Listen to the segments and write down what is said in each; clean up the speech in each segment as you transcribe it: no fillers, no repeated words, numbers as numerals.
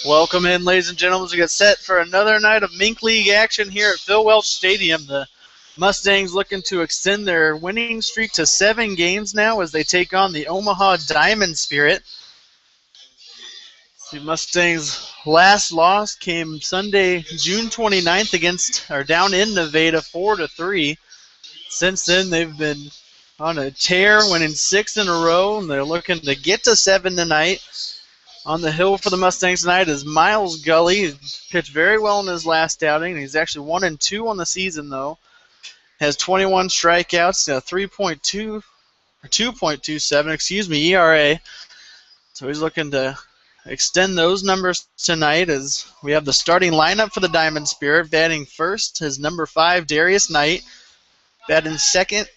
Welcome in, ladies and gentlemen. We get set for another night of Mink League action here at Phil Welch Stadium. The Mustangs looking to extend their winning streak to 7 games now as they take on the Omaha Diamond Spirit. The Mustangs' last loss came Sunday, June 29th down in Nevada, 4-3. Since then, they've been on a tear, winning 6 in a row, and they're looking to get to 7 tonight. On the hill for the Mustangs tonight is Miles Gully. He pitched very well in his last outing. He's actually 1-2 on the season, though. Has 21 strikeouts, 3.2 or 2.27, ERA. So he's looking to extend those numbers tonight as we have the starting lineup for the Diamond Spirit. Batting first is number 5, Darius Knight. Batting second,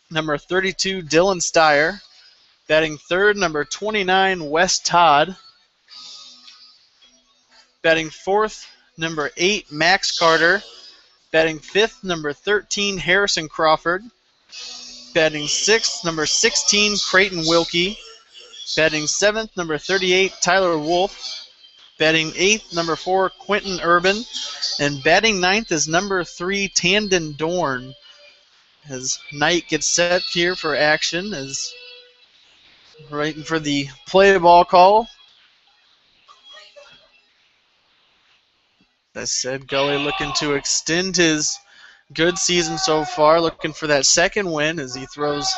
number 32, Dylan Steyer. Batting third, number 29, Wes Todd. Batting fourth, number 8, Max Carter. Batting fifth, number 13, Harrison Crawford. Batting sixth, number 16, Creighton Wilkie. Batting seventh, number 38, Tyler Wolf. Batting eighth, number 4, Quentin Urban. And batting ninth is number 3, Tandon Dorn. As Knight gets set here for action, as waiting for the play ball call. As I said, Gully looking to extend his good season so far, looking for that second win as he throws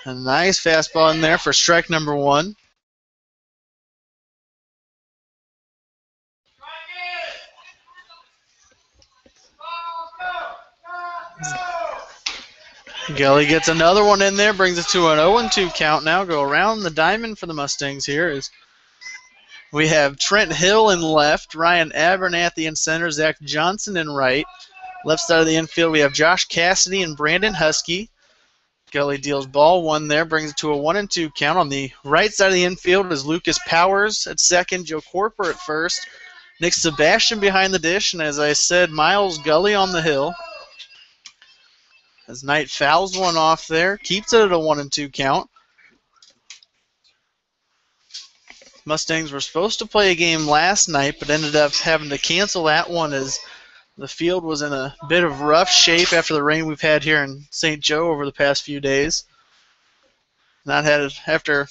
a nice fastball in there for strike number 1. Gully gets another one in there, brings it to an 0-2 count now. Go around the diamond for the Mustangs here as we have Trent Hill in left, Ryan Abernathy in center, Zach Johnson in right. Left side of the infield, we have Josh Cassidy and Brandon Husky. Gully deals ball 1 there, brings it to a 1-2 count. On the right side of the infield is Lucas Powers at second, Joe Corper at first, Nick Sebastian behind the dish, and as I said, Miles Gully on the hill. As Knight fouls one off there, keeps it at a 1-2 count. Mustangs were supposed to play a game last night, but ended up having to cancel that one as the field was in a bit of rough shape after the rain we've had here in St. Joe over the past few days. After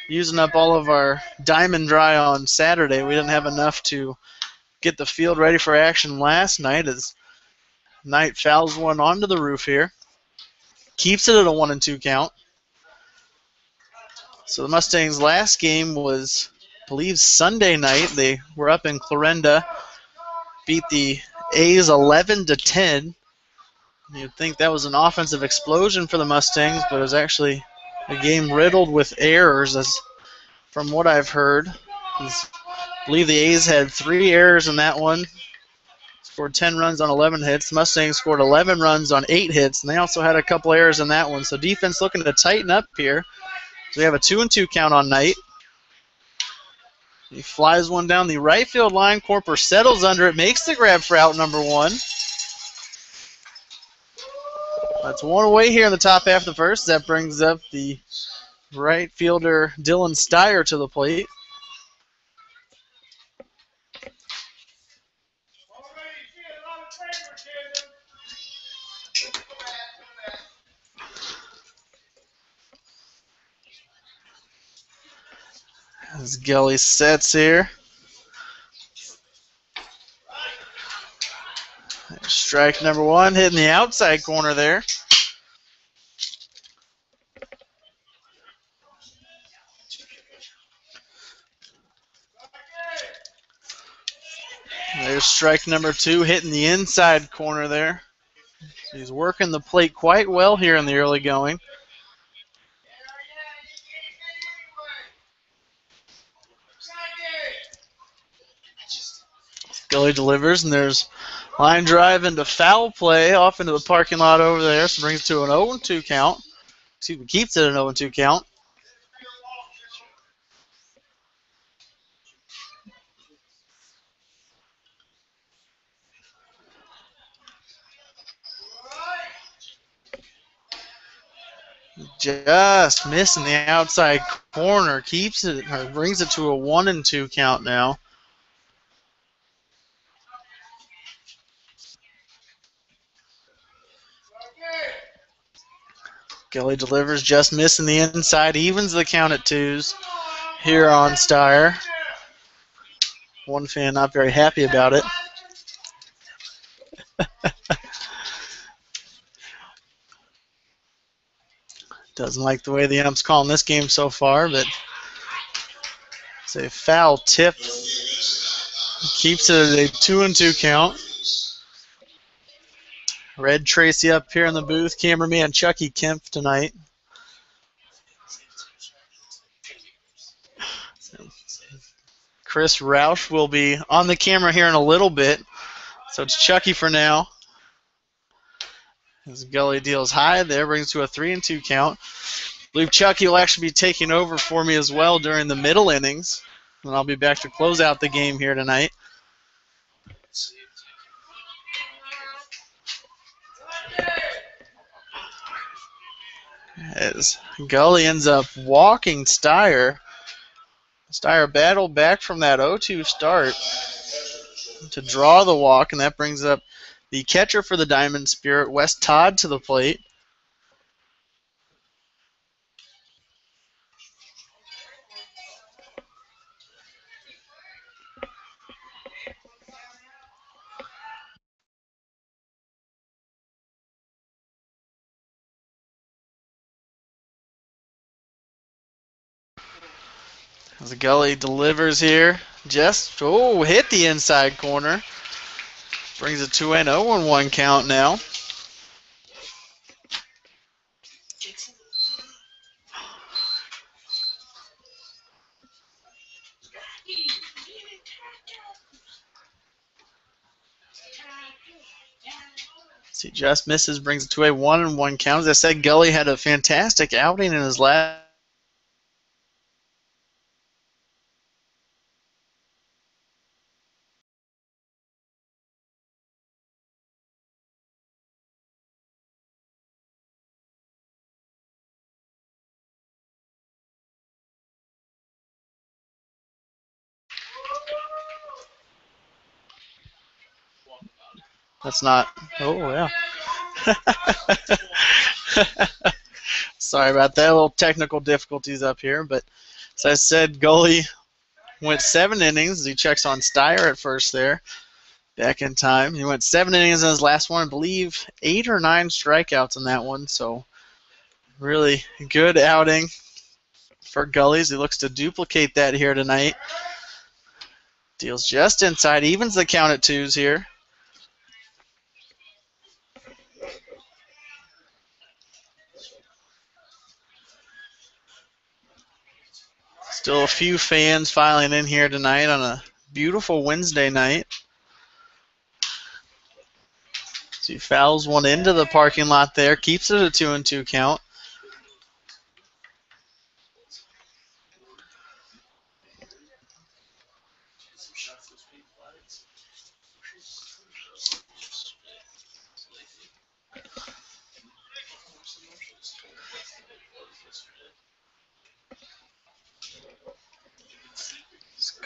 using up all of our diamond dry on Saturday, we didn't have enough to get the field ready for action last night as Knight fouls one onto the roof here. Keeps it at a 1-2 count. So the Mustangs' last game was, I believe, Sunday night. They were up in Clarinda, beat the A's 11-10. You'd think that was an offensive explosion for the Mustangs, but it was actually a game riddled with errors, as from what I've heard. I believe the A's had 3 errors in that one. Scored 10 runs on 11 hits. The Mustangs scored 11 runs on 8 hits, and they also had a couple errors in that one. So defense looking to tighten up here. So we have a 2-2 count on Knight. He flies one down the right field line. Corper settles under it, makes the grab for out number 1. That's one away here in the top half of the first. That brings up the right fielder Dylan Steyer to the plate. As Gully sets here. Strike number 1, hitting the outside corner there. There's strike number 2, hitting the inside corner there. So he's working the plate quite well here in the early going. Gully delivers, and there's line drive into foul play off into the parking lot over there. So brings it to an 0-2 count. Keeps it an 0-2 count. Just missing the outside corner. Keeps it, or brings it to a 1-2 count now. Gully delivers, just missing the inside, evens the count at 2s here on Steyer. One fan not very happy about it. Doesn't like the way the ump's calling this game so far, but it's a foul tip. Keeps it at a 2-2 count. Red Tracy up here in the booth. Cameraman Chucky Kemp tonight. Chris Roush will be on the camera here in a little bit. So it's Chucky for now. As Gully deals high there, brings to a 3-2 count. I believe Chucky will actually be taking over for me as well during the middle innings. And I'll be back to close out the game here tonight. As Gully ends up walking Steyer. Steyer battled back from that 0-2 start to draw the walk, and that brings up the catcher for the Diamond Spirit, Wes Todd, to the plate. As Gully delivers here, just hit the inside corner. Brings it to an 0-1 count now. See, just misses, brings it to a 1-1 count. As I said, Gully had a fantastic outing in his last. That's not. Oh, yeah. Sorry about that. A little technical difficulties up here. But as I said, Gully went 7 innings. He checks on Steyer at first there. Back in time. He went 7 innings in his last one. I believe 8 or 9 strikeouts in that one. So really good outing for Gullies. He looks to duplicate that here tonight. Deals just inside. Evens the count at 2s here. Still a few fans filing in here tonight on a beautiful Wednesday night. So he fouls one into the parking lot there. Keeps it a 2-2 count.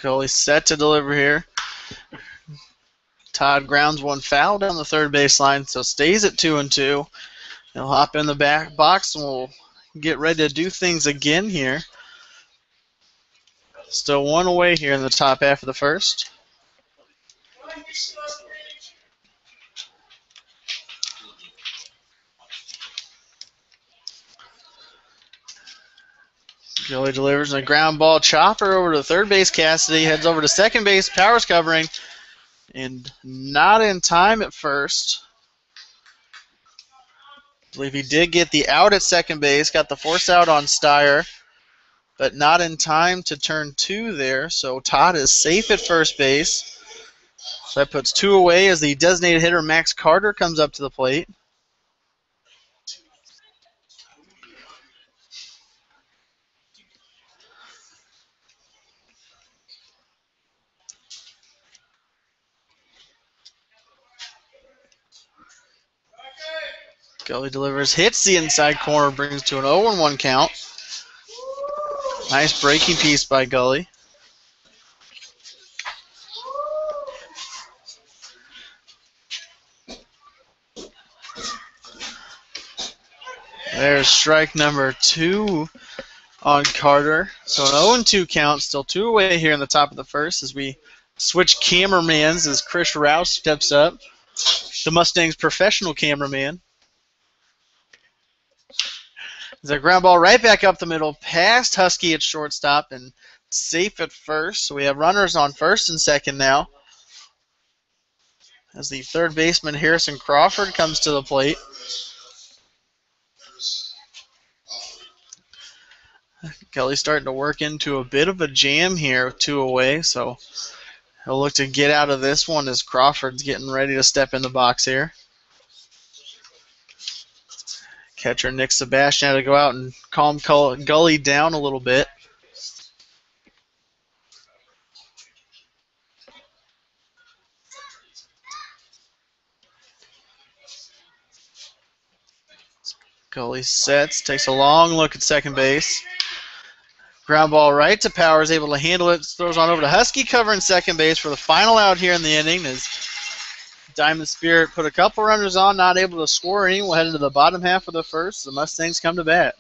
Gully set to deliver here. Todd grounds one foul down the third baseline, so stays at 2-2. He'll hop in the back box and we'll get ready to do things again here. Still one away here in the top half of the first. Gully delivers a ground ball chopper over to third base. Cassidy heads over to second base. Powers covering. And not in time at first. I believe he did get the out at second base. Got the force out on Steyer. But not in time to turn 2 there. So Todd is safe at first base. So that puts 2 away as the designated hitter Max Carter comes up to the plate. Gully delivers, hits the inside corner, brings to an 0-1 count. Nice breaking piece by Gully. There's strike number 2 on Carter. So an 0-2 count, still 2 away here in the top of the first as we switch cameramans as Chris Rouse steps up, the Mustangs' professional cameraman. There's a ground ball right back up the middle, past Husky at shortstop and safe at first. So we have runners on first and second now as the third baseman Harrison Crawford comes to the plate. Kelly's starting to work into a bit of a jam here, 2 away, so he'll look to get out of this one as Crawford's getting ready to step in the box here. Catcher Nick Sebastian had to go out and calm Gully down a little bit. Gully sets, takes a long look at second base. Ground ball right to Powers, able to handle it, throws on over to Husky covering second base for the final out here in the inning as Diamond Spirit put a couple runners on, not able to score any. We'll head into the bottom half of the first. The Mustangs come to bat.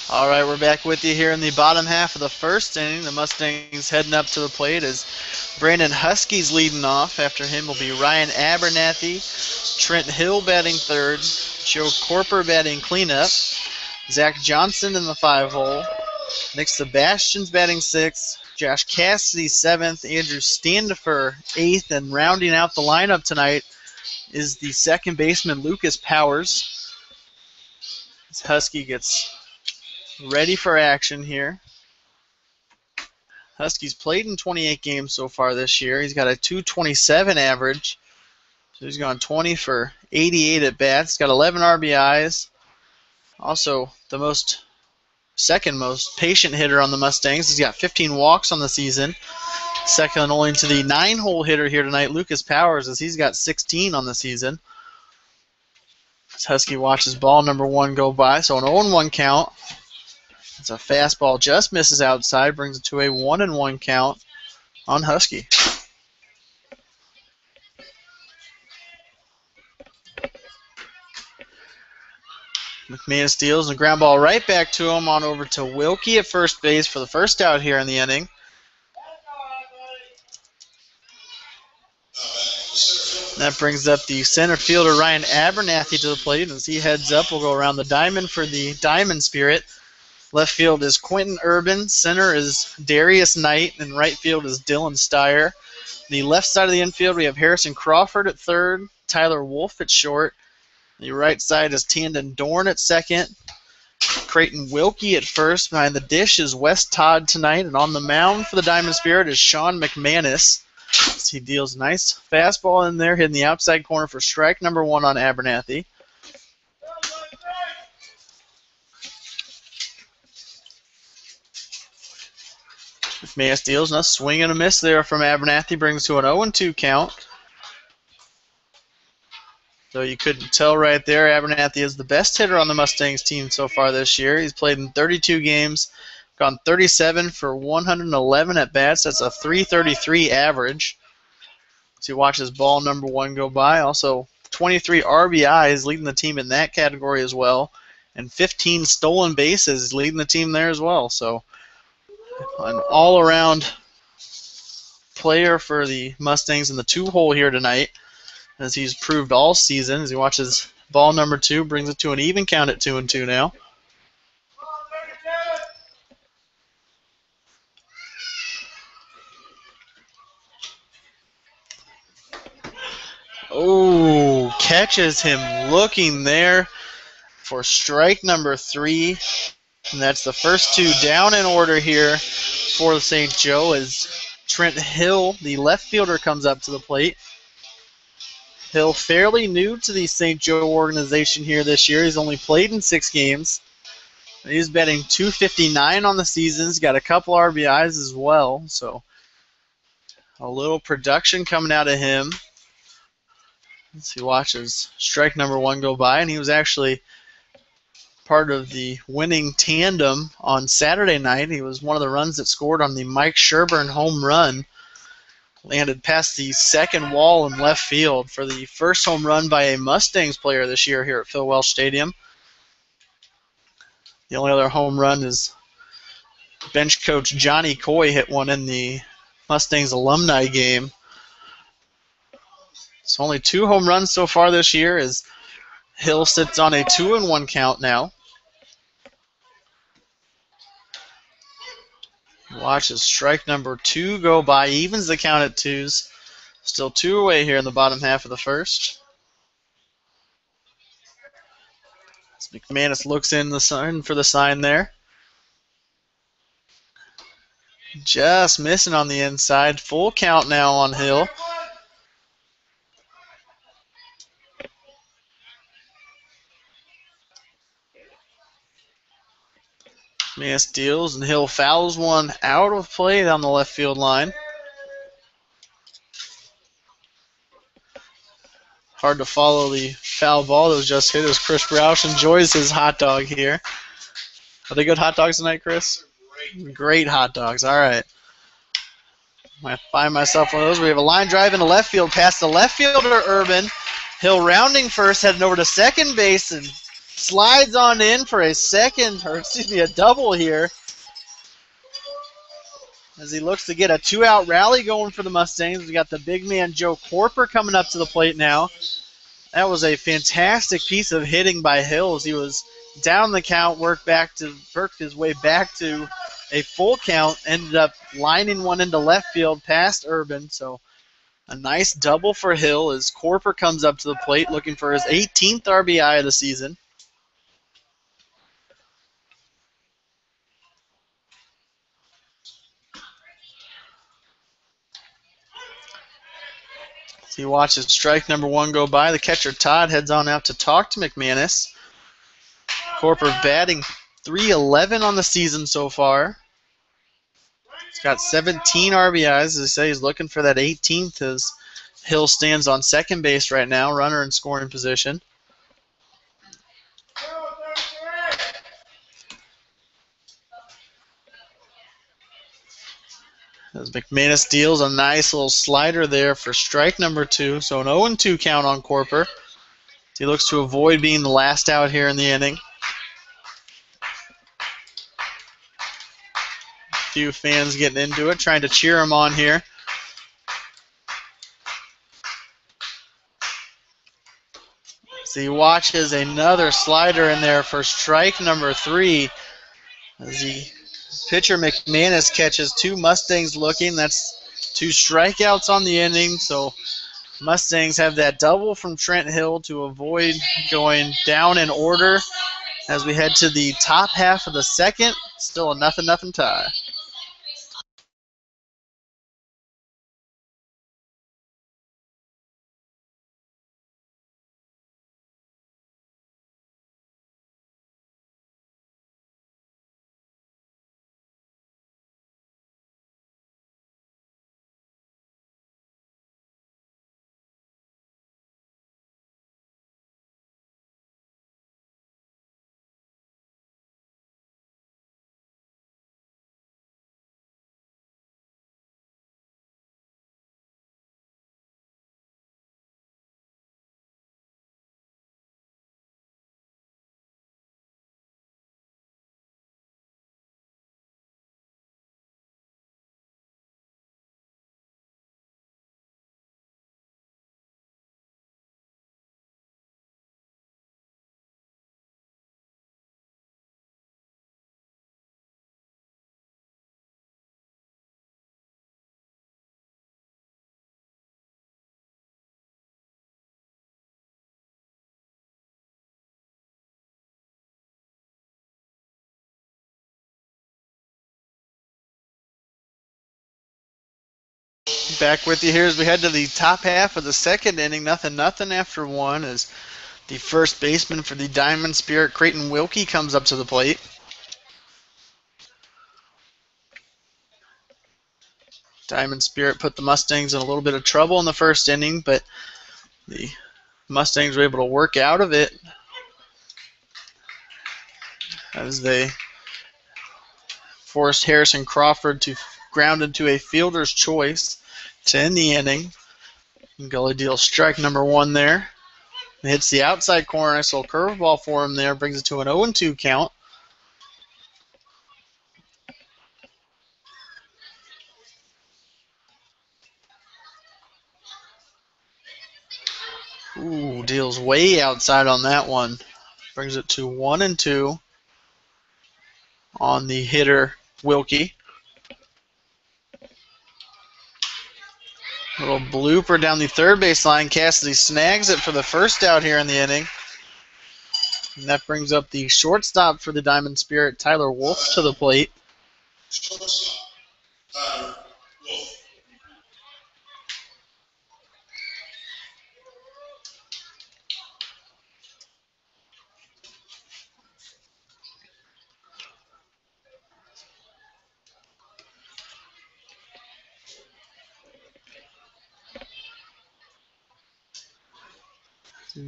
All right, we're back with you here in the bottom half of the first inning. The Mustangs heading up to the plate as Brandon Husky's leading off. After him will be Ryan Abernathy, Trent Hill batting third, Joe Corper batting cleanup, Zach Johnson in the 5-hole, Nick Sebastian's batting sixth, Josh Cassidy seventh, Andrew Standifer eighth, and rounding out the lineup tonight is the second baseman Lucas Powers. As Husky gets ready for action here. Husky's played in 28 games so far this year. He's got a .227 average. So he's gone 20 for 88 at bats. He's got 11 RBIs. Also the second most patient hitter on the Mustangs. He's got 15 walks on the season. Second only to the 9-hole hitter here tonight, Lucas Powers, as he's got 16 on the season. As Husky watches ball number 1 go by. So an 0-1 count. It's a fastball, just misses outside, brings it to a 1-1 count on Husky. McManus deals a ground ball right back to him, on over to Wilkie at first base for the first out here in the inning. That brings up the center fielder Ryan Abernathy to the plate. As he heads up, we'll go around the diamond for the Diamond Spirit. Left field is Quentin Urban. Center is Darius Knight. And right field is Dylan Steyer. The left side of the infield, we have Harrison Crawford at third. Tyler Wolf at short. The right side is Tandon Dorn at second. Creighton Wilkie at first. Behind the dish is Wes Todd tonight. And on the mound for the Diamond Spirit is Sean McManus. He deals a nice fastball in there, hitting the outside corner for strike number 1 on Abernathy. McManus deals a swing and a miss there from Abernathy. Brings to an 0-2 count. So you couldn't tell right there, Abernathy is the best hitter on the Mustangs team so far this year. He's played in 32 games, gone 37 for 111 at bats. That's a .333 average. So you watch his ball number 1 go by. Also 23 RBIs, leading the team in that category as well. And 15 stolen bases, leading the team there as well. So an all-around player for the Mustangs in the 2-hole here tonight, as he's proved all season. As he watches ball number 2, brings it to an even count at 2-2 now. Oh, catches him looking there for strike number 3. And that's the first 2 down in order here for St. Joe as Trent Hill, the left fielder, comes up to the plate. Hill fairly new to the St. Joe organization here this year. He's only played in 6 games. He's batting .259 on the season. He's got a couple RBIs as well. So a little production coming out of him. As he watches strike number 1 go by, and he was actually part of the winning tandem on Saturday night. He was one of the runs that scored on the Mike Sherburne home run. Landed past the second wall in left field for the first home run by a Mustangs player this year here at Phil Welsh Stadium. The only other home run is bench coach Johnny Coy hit one in the Mustangs alumni game. So only 2 home runs so far this year as Hill sits on a 2-1 count now. Watches strike number 2 go by, evens the count at 2s. Still 2 away here in the bottom half of the first. As McManus looks in the sign for the sign there. Just missing on the inside. Full count now on Hill. McManus deals, and Hill fouls one out of play down the left field line. Hard to follow the foul ball that was just hit as Chris Roush enjoys his hot dog here. Are they good hot dogs tonight, Chris? Great hot dogs. All right. Might find myself one of those. We have a line drive into left field past the left fielder, Urban. Hill rounding first, heading over to second base, and slides on in for a double here as he looks to get a 2-out rally going for the Mustangs. We got the big man Joe Corper coming up to the plate now. That was a fantastic piece of hitting by Hill as he was down the count, worked his way back to a full count, ended up lining one into left field past Urban. So a nice double for Hill as Corper comes up to the plate looking for his 18th RBI of the season. He watches strike number 1 go by. The catcher, Todd, heads on out to talk to McManus. Corper batting .311 on the season so far. He's got 17 RBIs. As I say, he's looking for that 18th as Hill stands on second base right now, runner in scoring position. As McManus deals a nice little slider there for strike number 2. So an 0-2 count on Corper. He looks to avoid being the last out here in the inning. A few fans getting into it, trying to cheer him on here. So he watches another slider in there for strike number 3. As the pitcher McManus catches 2 Mustangs looking. That's 2 strikeouts on the inning. So Mustangs have that double from Trent Hill to avoid going down in order As we head to the top half of the second, still a 0-0 tie. Back with you here as we head to the top half of the second inning. 0-0 after one as the first baseman for the Diamond Spirit, Creighton Wilkie, comes up to the plate. Diamond Spirit put the Mustangs in a little bit of trouble in the first inning, but the Mustangs were able to work out of it as they forced Harrison Crawford to ground into a fielder's choice to end the inning. Gully deals strike number one there. It hits the outside corner. Nice little curveball for him there. Brings it to an 0-2 count. Ooh, deals way outside on that one. Brings it to 1-2 on the hitter, Wilkie. Little blooper down the third base line. Cassidy snags it for the first out here in the inning. And that brings up the shortstop for the Diamond Spirit, Tyler Wolf, to the plate.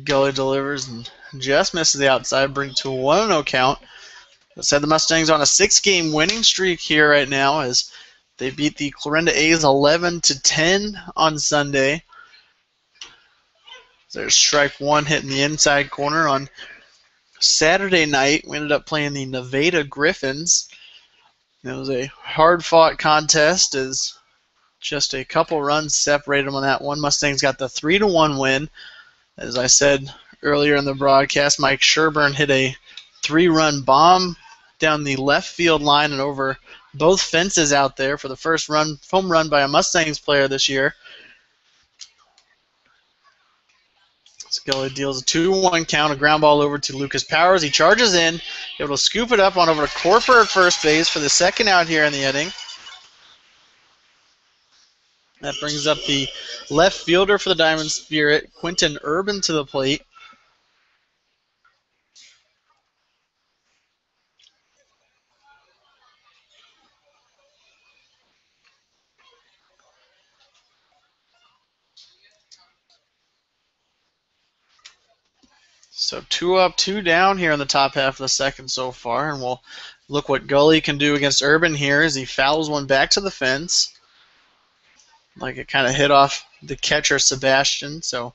Gully delivers and just misses the outside, bring to a 1-0 count. That said, the Mustangs on a 6-game winning streak here right now as they beat the Clarinda A's 11-10 on Sunday. There's strike one hitting the inside corner. On Saturday night, we ended up playing the Nevada Griffins. It was a hard-fought contest as just a couple runs separated them on that one. Mustangs got the 3-1 win. As I said earlier in the broadcast, Mike Sherburne hit a 3-run bomb down the left field line and over both fences out there for the first home run by a Mustangs player this year. Scully deals a 2-1 count, a ground ball over to Lucas Powers. He charges in, able to scoop it up on over to Corper at first base for the second out here in the inning. That brings up the left fielder for the Diamond Spirit, Quentin Urban, to the plate. So 2 up, 2 down here in the top half of the second so far, and we'll look what Gully can do against Urban here as he fouls one back to the fence. Like it kind of hit off the catcher, Sebastian, so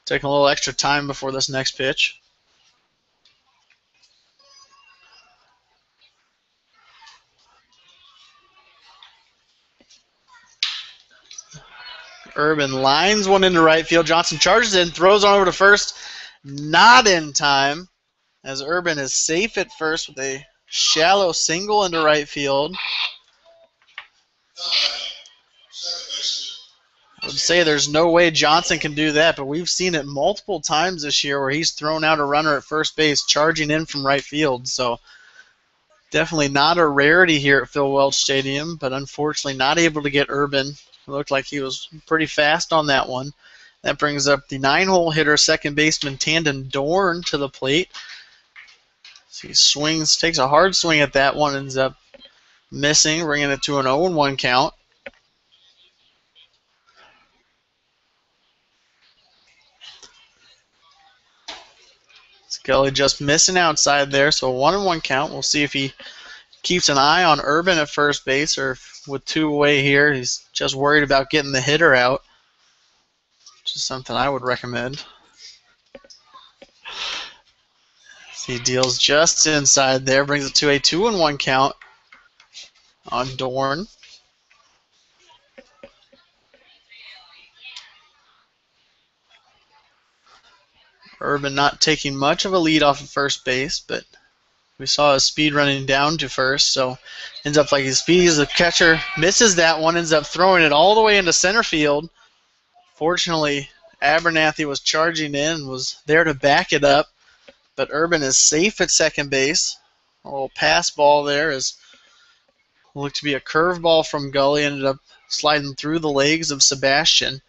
taking a little extra time before this next pitch. Urban lines one into right field. Johnson charges in, throws on over to first. Not in time, as Urban is safe at first with a shallow single into right field. would say there's no way Johnson can do that, but we've seen it multiple times this year where he's thrown out a runner at first base charging in from right field. So definitely not a rarity here at Phil Welch Stadium, but unfortunately not able to get Urban. It looked like he was pretty fast on that one. That brings up the 9-hole hitter, second baseman Tandon Dorn to the plate. So he swings, takes a hard swing at that one, ends up missing, bringing it to an 0-1 count. Scully just missing outside there, so a 1-1 count. We'll see if he keeps an eye on Urban at first base, or if with 2 away here, he's just worried about getting the hitter out, which is something I would recommend. He deals just inside there, brings it to a 2-1 count on Dorn. Urban not taking much of a lead off of first base, but we saw his speed running down to first, so ends up like his speed as the catcher misses that one, ends up throwing it all the way into center field. Fortunately, Abernathy was charging in, was there to back it up, but Urban is safe at second base. A little pass ball there is looked to be a curveball from Gully, ended up sliding through the legs of Sebastian.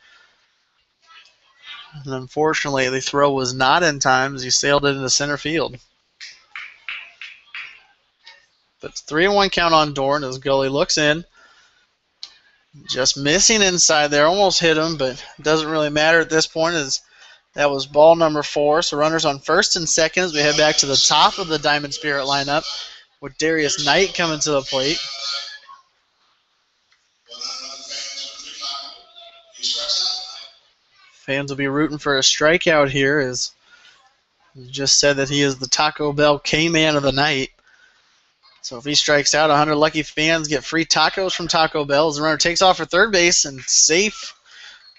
And unfortunately, the throw was not in time as he sailed it into center field. But 3-1 count on Dorn as Gully looks in. Just missing inside there. Almost hit him, but it doesn't really matter at this point as that was ball number 4. So runners on first and second as we head back to the top of the Diamond Spirit lineup with Darius Knight coming to the plate. Fans will be rooting for a strikeout here as he just said that he is the Taco Bell K-Man of the night. So if he strikes out, 100 lucky fans get free tacos from Taco Bell as the runner takes off for third base and safe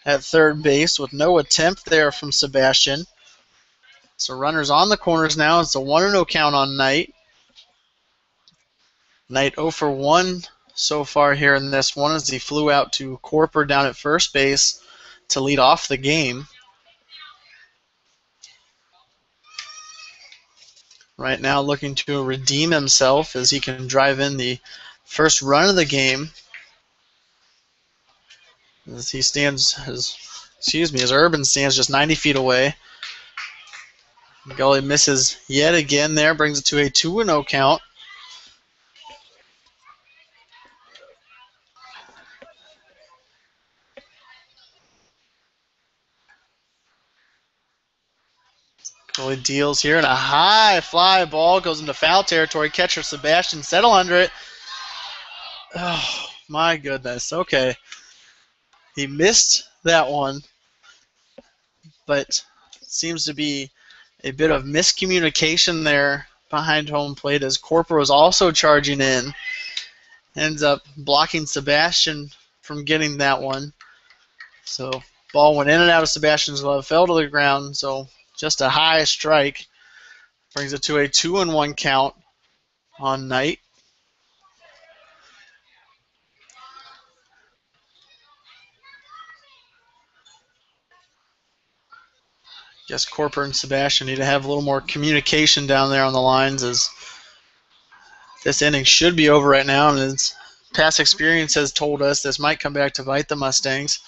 at third base with no attempt there from Sebastian. So runners on the corners now. It's a 1-0 count on Knight. Knight 0 for 1 so far here in this one as he flew out to Corper down at first base to lead off the game. Right now looking to redeem himself as he can drive in the first run of the game. As he stands, as Urban stands just 90 feet away. Gully misses yet again there, brings it to a 2-0 count. Gully deals here, and a high fly ball goes into foul territory. Catcher Sebastian settle under it. Oh, my goodness. Okay. He missed that one, but seems to be a bit of miscommunication there behind home plate as Corper was also charging in. Ends up blocking Sebastian from getting that one. So ball went in and out of Sebastian's glove, fell to the ground, so just a high strike. Brings it to a 2-1 count on Knight. Guess Corper and Sebastian need to have a little more communication down there on the lines as this inning should be over right now, and as past experience has told us this might come back to bite the Mustangs.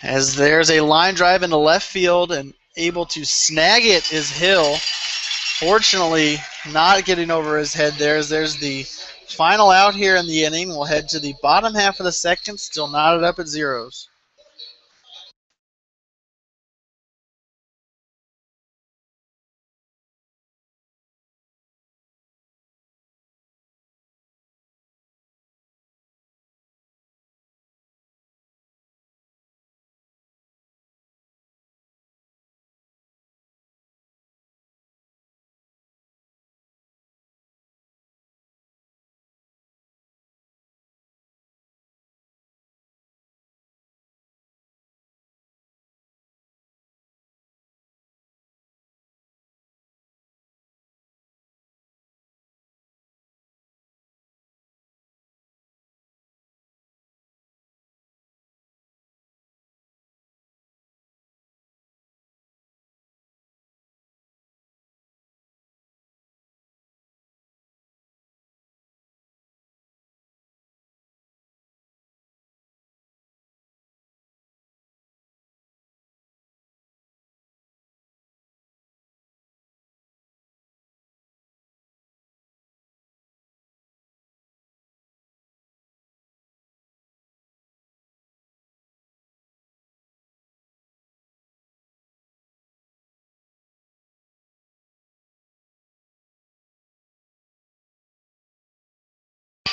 As there's a line drive into left field, and able to snag it is Hill. Fortunately, not getting over his head there as there's the final out here in the inning. We'll head to the bottom half of the second, still knotted up at zeros.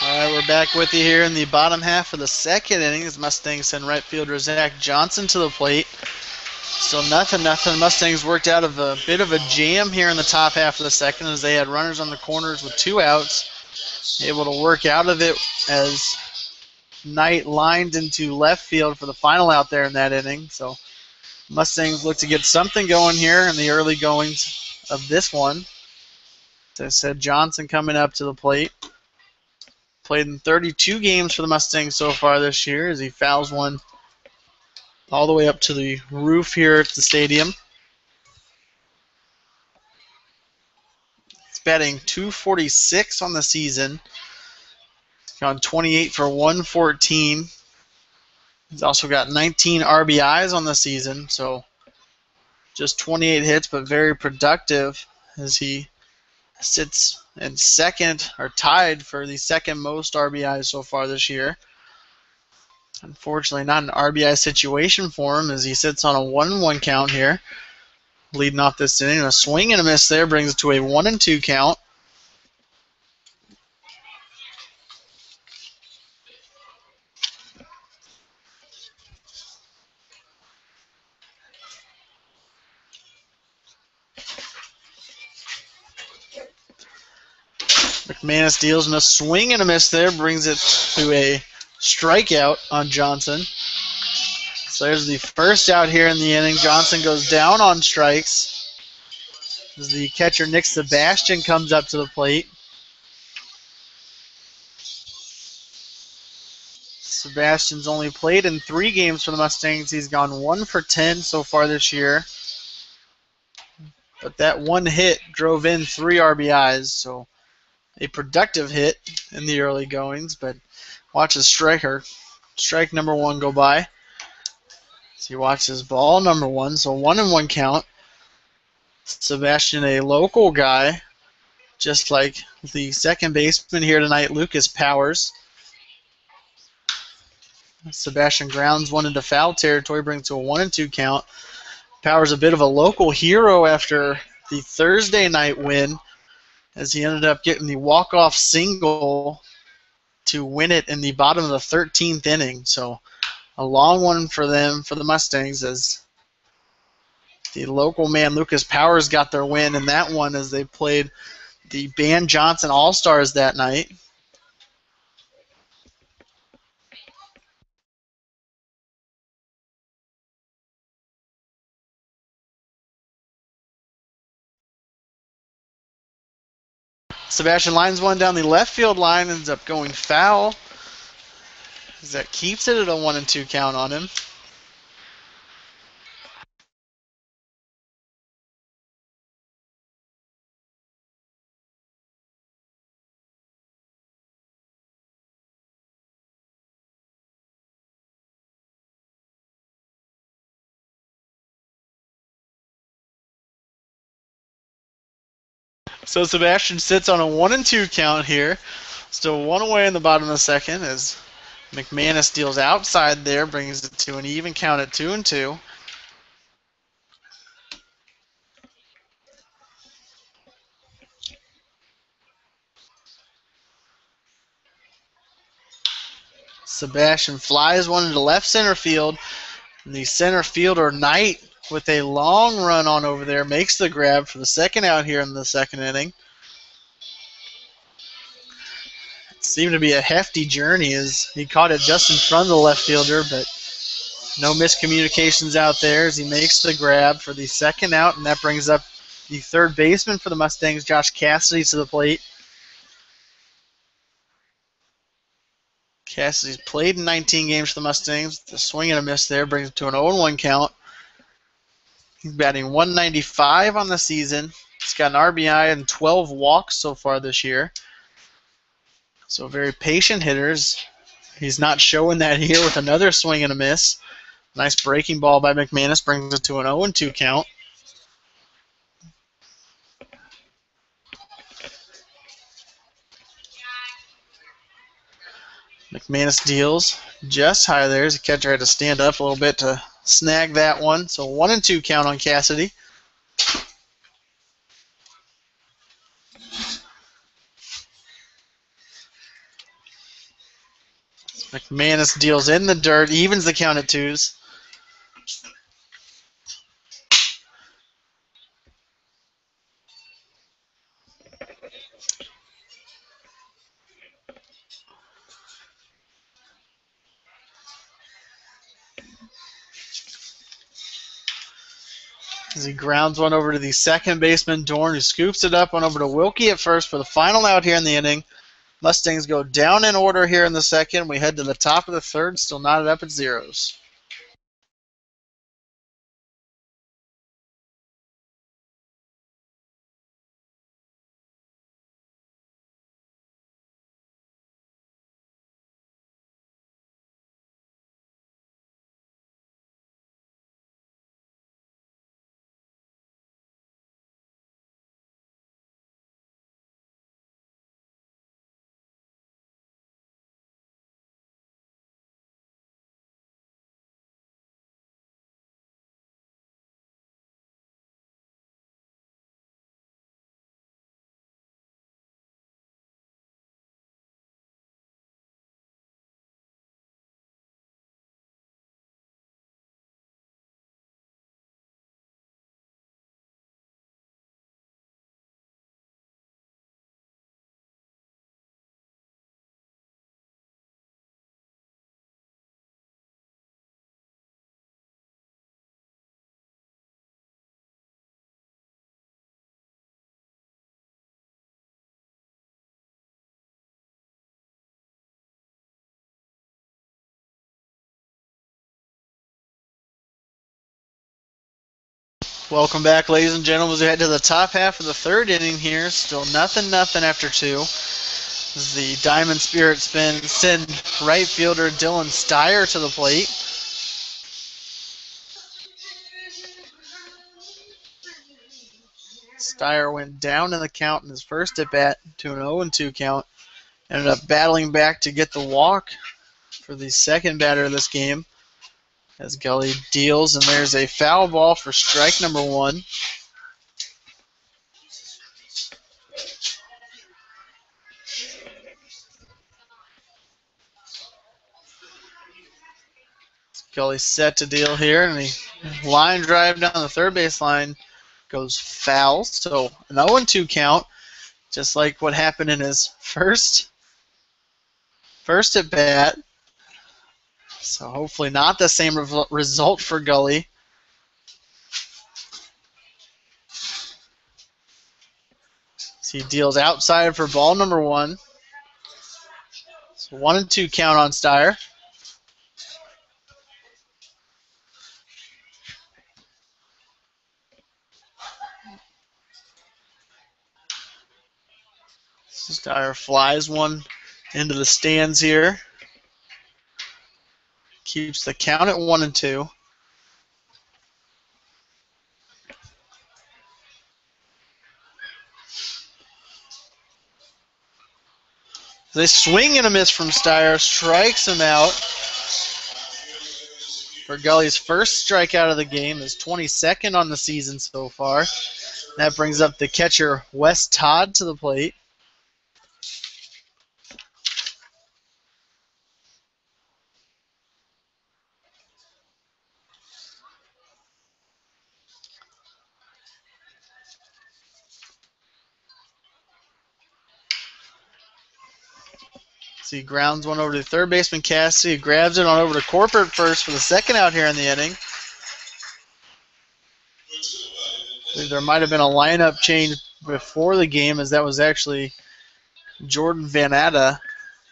All right, we're back with you here in the bottom half of the second inning as Mustangs send right fielder Zach Johnson to the plate. Still nothing. Mustangs worked out of a bit of a jam here in the top half of the second as they had runners on the corners with 2 outs. Able to work out of it as Knight lined into left field for the final out there in that inning. So Mustangs look to get something going here in the early goings of this one. As I said, Johnson coming up to the plate. Played in 32 games for the Mustangs so far this year as he fouls one all the way up to the roof here at the stadium. He's batting .246 on the season. He's gone 28 for 114. He's also got 19 RBIs on the season, so just 28 hits, but very productive as he sits in second, or tied for the second most RBIs so far this year. Unfortunately, not an RBI situation for him as he sits on a 1-1 count here. Leading off this inning, a swing and a miss there brings it to a 1-2 count. McManus deals in a swing and a miss there, brings it to a strikeout on Johnson. So there's the first out here in the inning. Johnson goes down on strikes as the catcher Nick Sebastian comes up to the plate. Sebastian's only played in 3 games for the Mustangs. He's gone 1 for 10 so far this year. But that one hit drove in 3 RBIs, so a productive hit in the early goings. But watch his strike number 1 go by. So he watches ball number 1, so 1-1 count. Sebastian, a local guy, just like the second baseman here tonight, Lucas Powers. Sebastian grounds one into foul territory, brings to a 1-2 count. Powers a bit of a local hero after the Thursday night win, as he ended up getting the walk-off single to win it in the bottom of the 13th inning. So a long one for them, for the Mustangs, as the local man Lucas Powers got their win in that one as they played the Ban Johnson All-Stars that night. Sebastian lines one down the left field line, ends up going foul. That keeps it at a 1-2 count on him. So Sebastian sits on a 1-2 count here. Still 1 away in the bottom of the second as McManus deals outside there, brings it to an even count at 2-2. Sebastian flies one into left center field. And the center fielder, Knight, with a long run on over there, makes the grab for the second out here in the second inning. It seemed to be a hefty journey as he caught it just in front of the left fielder, but no miscommunications out there as he makes the grab for the second out, and that brings up the third baseman for the Mustangs, Josh Cassidy, to the plate. Cassidy's played in 19 games for the Mustangs. The swing and a miss there brings it to an 0-1 count. He's batting .195 on the season. He's got an RBI and 12 walks so far this year. So very patient hitters. He's not showing that here with another swing and a miss. Nice breaking ball by McManus brings it to an 0-2 count. McManus deals just high there as the catcher had to stand up a little bit to snag that one. So 1-2 count on Cassidy. McManus deals in the dirt, evens the count at 2s. As he grounds one over to the second baseman, Dorn, who scoops it up, one over to Wilkie at first for the final out here in the inning. Mustangs go down in order here in the second. We head to the top of the third, still knotted up at 0s. Welcome back, ladies and gentlemen. We head to the top half of the third inning here. Still nothing after 2. As the Diamond Spirit send right fielder Dylan Steyer to the plate. Steyer went down in the count in his first at bat to an 0-2 count. Ended up battling back to get the walk for the second batter of this game. As Gully deals, and there's a foul ball for strike number 1. Gully set to deal here, and the line drive down the third base line goes foul. So an 0-2 count, just like what happened in his first at bat. So hopefully not the same result for Gully. So he deals outside for ball number 1. So 1-2 count on Steyer. Steyer flies one into the stands here. Keeps the count at 1-2. They swing and a miss from Steyer, strikes him out for Gully's first strikeout of the game, his 22nd on the season so far. That brings up the catcher, Wes Todd, to the plate. So he grounds one over to third baseman Cassidy, grabs it on over to Corporate first for the second out here in the inning. There might have been a lineup change before the game, as that was actually Jordan Van Atta.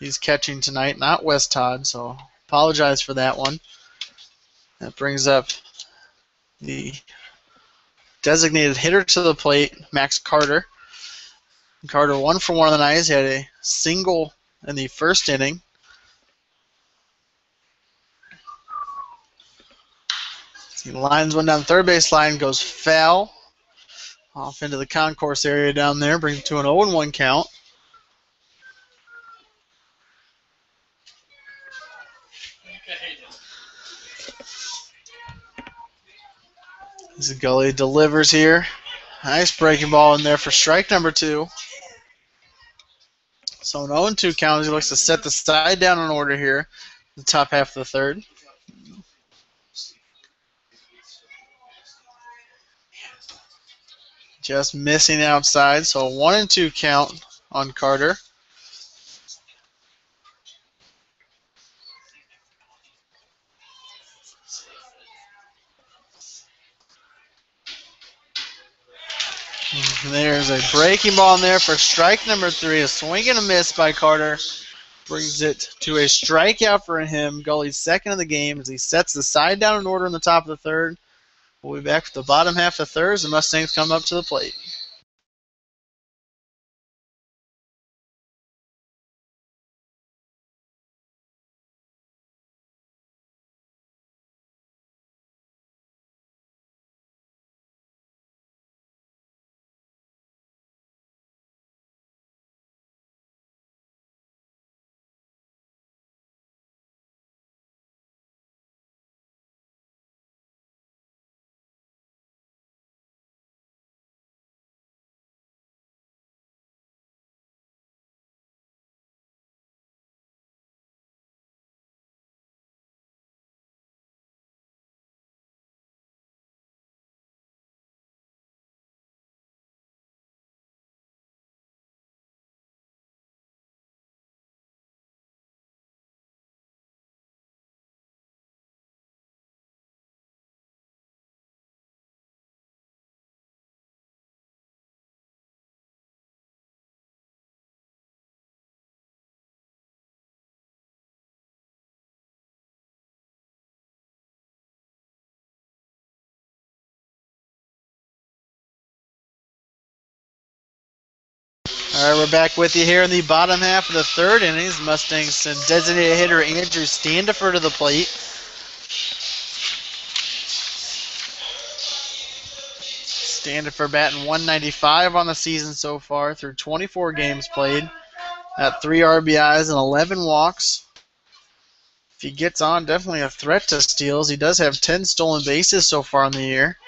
He's catching tonight, not Wes Todd, so apologize for that one. That brings up the designated hitter to the plate, Max Carter. Carter 1 for 1 of the night. He had a single in the first inning. He lines one down the third base line, goes foul off into the concourse area down there, brings it to an 0-1 count. As Gully delivers here. Nice breaking ball in there for strike number 2. So an 0-2 count as he looks to set the side down in order here. the top half of the third. Just missing outside, so 1-2 count on Carter. There's a breaking ball in there for strike number 3. A swing and a miss by Carter brings it to a strikeout for him. Gully's second of the game as he sets the side down in order in the top of the third. We'll be back for the bottom half of the third as the Mustangs come up to the plate. All right, we're back with you here in the bottom half of the third innings. Mustangs send designated hitter Andrew Standifer to the plate. Standifer batting 195 on the season so far through 24 games played. At 3 RBIs and 11 walks. If he gets on, definitely a threat to steals. He does have 10 stolen bases so far in the year.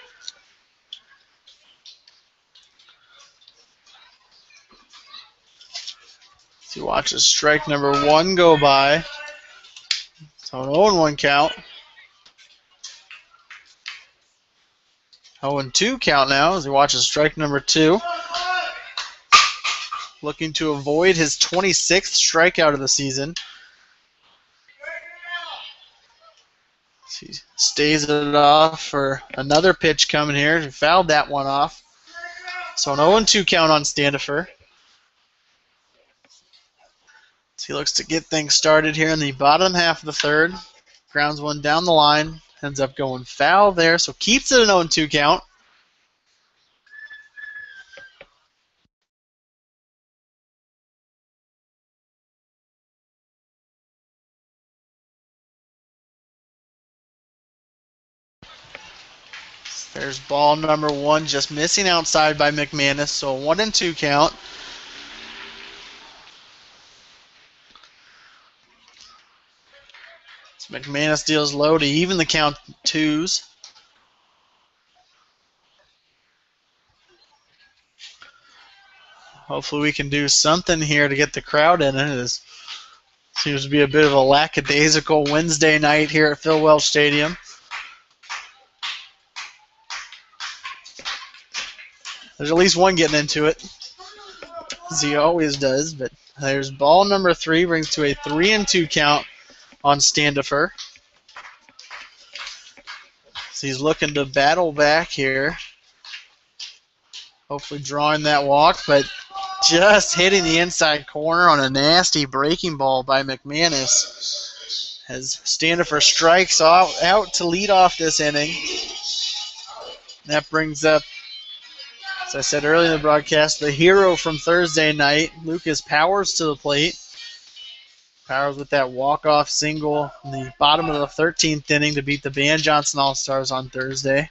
He watches strike number 1 go by. So an 0-1 count. 0-2 count now as he watches strike number 2. Looking to avoid his 26th strikeout of the season. He stays it off for another pitch coming here. He fouled that one off. So an 0-2 count on Standifer. So he looks to get things started here in the bottom half of the third. Grounds one down the line. Ends up going foul there, so keeps it an 0-2 count. There's ball number 1 just missing outside by McManus, so a 1-2 count. So McManus deals low to even the count 2s. Hopefully we can do something here to get the crowd in. It seems to be a bit of a lackadaisical Wednesday night here at Phil Welch Stadium. There's at least one getting into it, as he always does. But there's ball number 3, brings to a 3-2 count on Standifer. So he's looking to battle back here. Hopefully drawing that walk, but just hitting the inside corner on a nasty breaking ball by McManus. As Standifer strikes out to lead off this inning. That brings up, as I said earlier in the broadcast, the hero from Thursday night, Lucas Powers, to the plate. Powers with that walk-off single in the bottom of the 13th inning to beat the Van Johnson All-Stars on Thursday.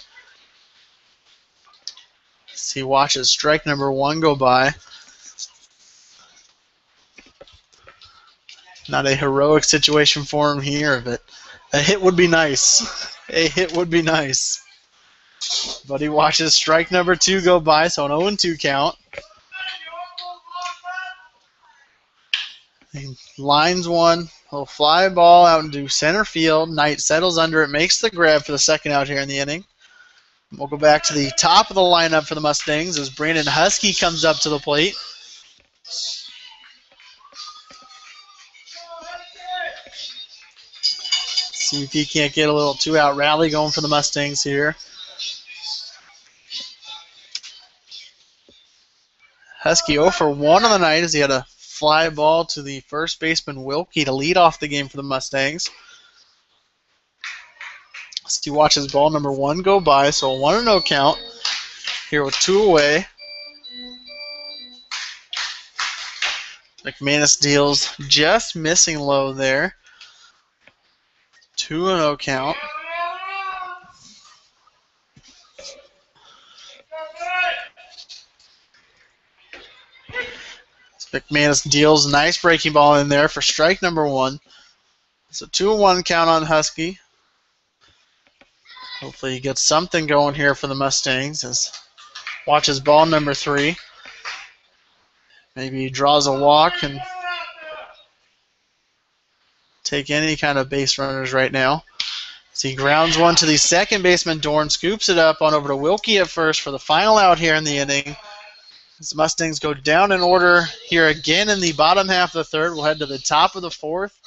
As he watches strike number 1 go by. Not a heroic situation for him here, but a hit would be nice. A hit would be nice. But he watches strike number 2 go by, so an 0-2 count. He lines one, little fly ball out into center field. Knight settles under it, makes the grab for the second out here in the inning. We'll go back to the top of the lineup for the Mustangs as Brandon Husky comes up to the plate. See if he can't get a little two-out rally going for the Mustangs here. Husky 0 for 1 on the night as he had a fly ball to the first baseman Wilkie to lead off the game for the Mustangs. As he watches ball number 1 go by, so a 1-0 count here with 2 away. McManus deals just missing low there. 2-0 count. McManus deals nice breaking ball in there for strike number 1. So 2-1 count on Husky. Hopefully he gets something going here for the Mustangs as watches ball number 3. Maybe he draws a walk and take any kind of base runners right now. So he grounds one to the second baseman, Dorn, scoops it up on over to Wilkie at first for the final out here in the inning. As the Mustangs go down in order here again in the bottom half of the third. We'll head to the top of the fourth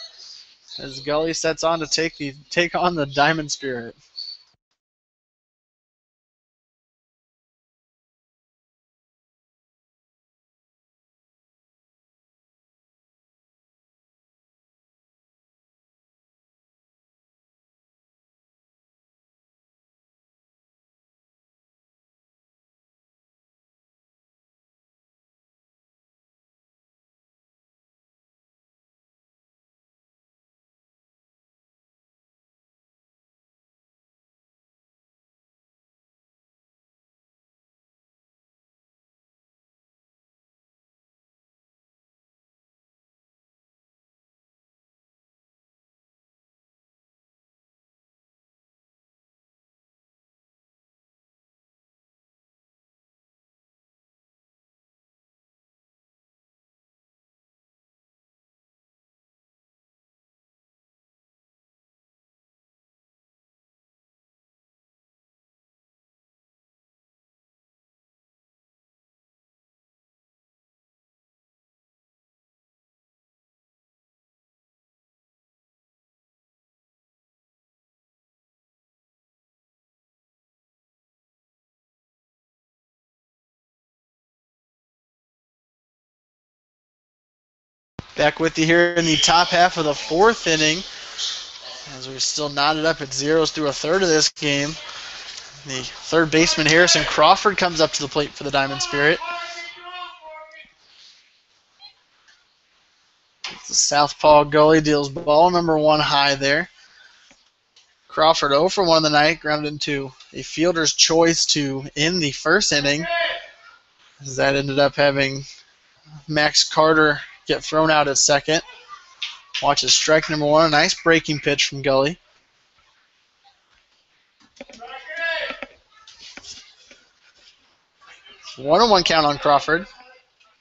as Gully sets on to take on the Diamond Spirit. Back with you here in the top half of the fourth inning as we're still knotted up at zeros through a third of this game. The third baseman, Harrison Crawford, comes up to the plate for the Diamond Spirit. The southpaw Gully deals ball number 1 high there. Crawford 0 for 1 of the night, grounded into a fielder's choice to end the first inning. As that ended up having Max Carter get thrown out at second. Watches strike number 1, a nice breaking pitch from Gully. One on 1 count on Crawford.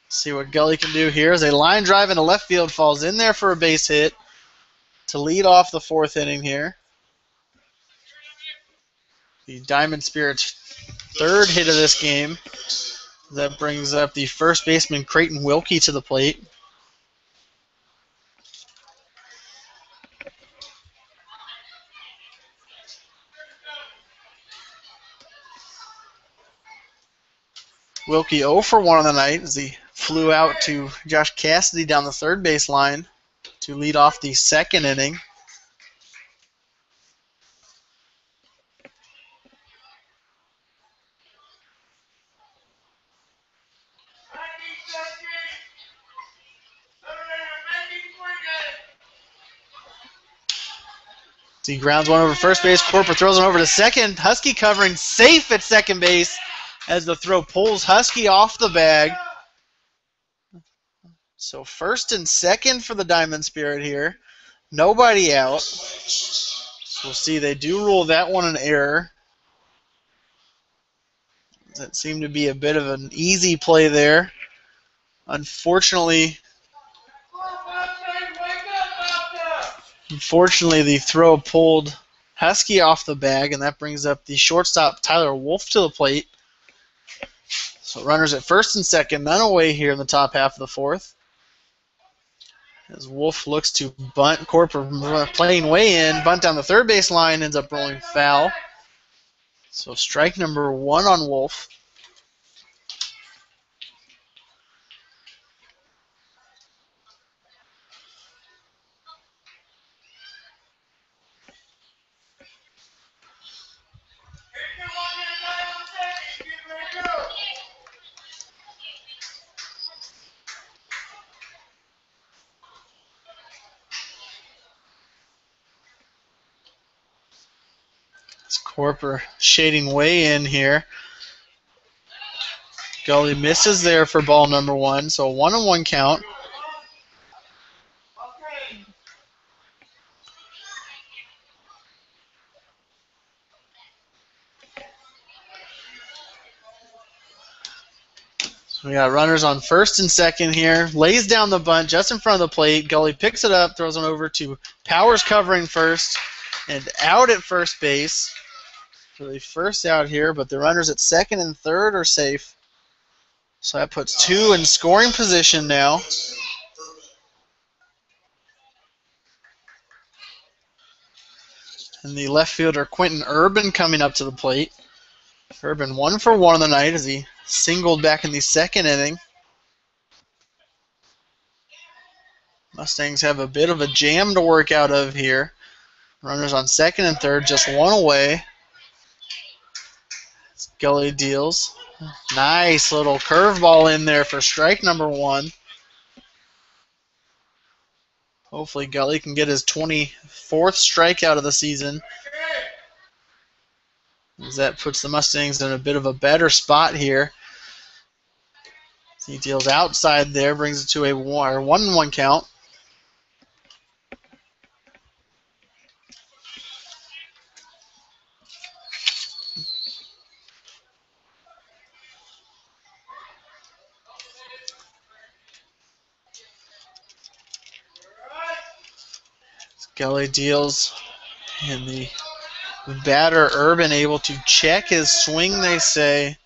See what Gully can do here as a line drive into left field falls in there for a base hit to lead off the fourth inning here. The Diamond Spirit's third hit of this game. That brings up the first baseman, Creighton Wilkie, to the plate. Wilkie 0 for 1 on the night as he flew out to Josh Cassidy down the third base line to lead off the second inning. He grounds one over first base. Corporate throws one over to second. Husky covering safe at second base as the throw pulls Husky off the bag. So first and second for the Diamond Spirit here. Nobody out. So we'll see. They do rule that one an error. That seemed to be a bit of an easy play there. Unfortunately, Unfortunately, the throw pulled Husky off the bag, and that brings up the shortstop Tyler Wolf to the plate. So runners at first and second, none away here in the top half of the fourth. As Wolf looks to bunt, Corper playing way in, bunt down the third base line, ends up rolling foul. So strike number one on Wolf. Corper shading way in here. Gully misses there for ball number one, so a 1-1 count. So we got runners on first and second here. Lays down the bunt just in front of the plate. Gully picks it up, throws it over to Powers covering first, and out at first base for the first out here, but the runners at second and third are safe. So that puts two in scoring position now. And the left fielder, Quentin Urban, coming up to the plate. Urban 1 for 1 on the night as he singled back in the second inning. Mustangs have a bit of a jam to work out of here. Runners on second and third, just one away. Gully deals. Nice little curveball in there for strike number one. Hopefully Gully can get his 24th strikeout of the season, as that puts the Mustangs in a bit of a better spot here. He deals outside there, brings it to a 1-1 count. Gully deals, and the batter Urban able to check his swing, they say,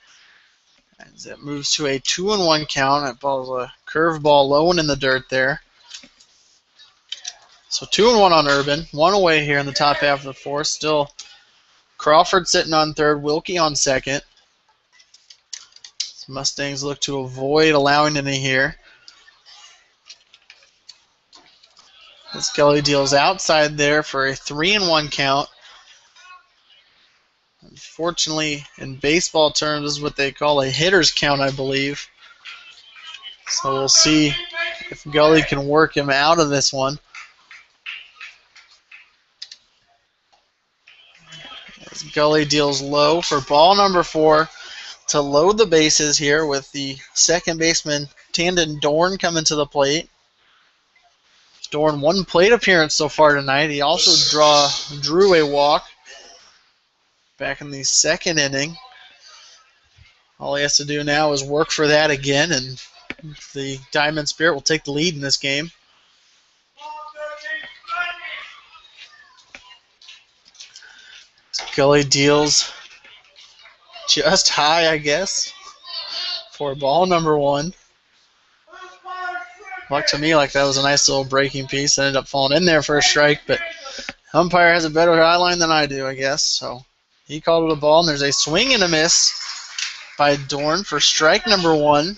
as it moves to a 2-1 count. That ball's a curveball low and in the dirt there. So 2-1 on Urban, one away here in the top half of the fourth. Still Crawford sitting on third, Wilkie on second. So Mustangs look to avoid allowing any here. As Gully deals outside there for a 3-1 count. Unfortunately, in baseball terms, this is what they call a hitter's count, I believe. So we'll see if Gully can work him out of this one. As Gully deals low for ball number four to load the bases here with the second baseman, Tandon Dorn, coming to the plate. Dorn, one plate appearance so far tonight. He also drew a walk back in the second inning. All he has to do now is work for that again, and the Diamond Spirit will take the lead in this game. Gully deals just high, I guess, for ball number one. Looked to me like that was a nice little breaking piece. That ended up falling in there for a strike, but umpire has a better eye line than I do, I guess. So he called it a ball, and there's a swing and a miss by Dorn for strike number one.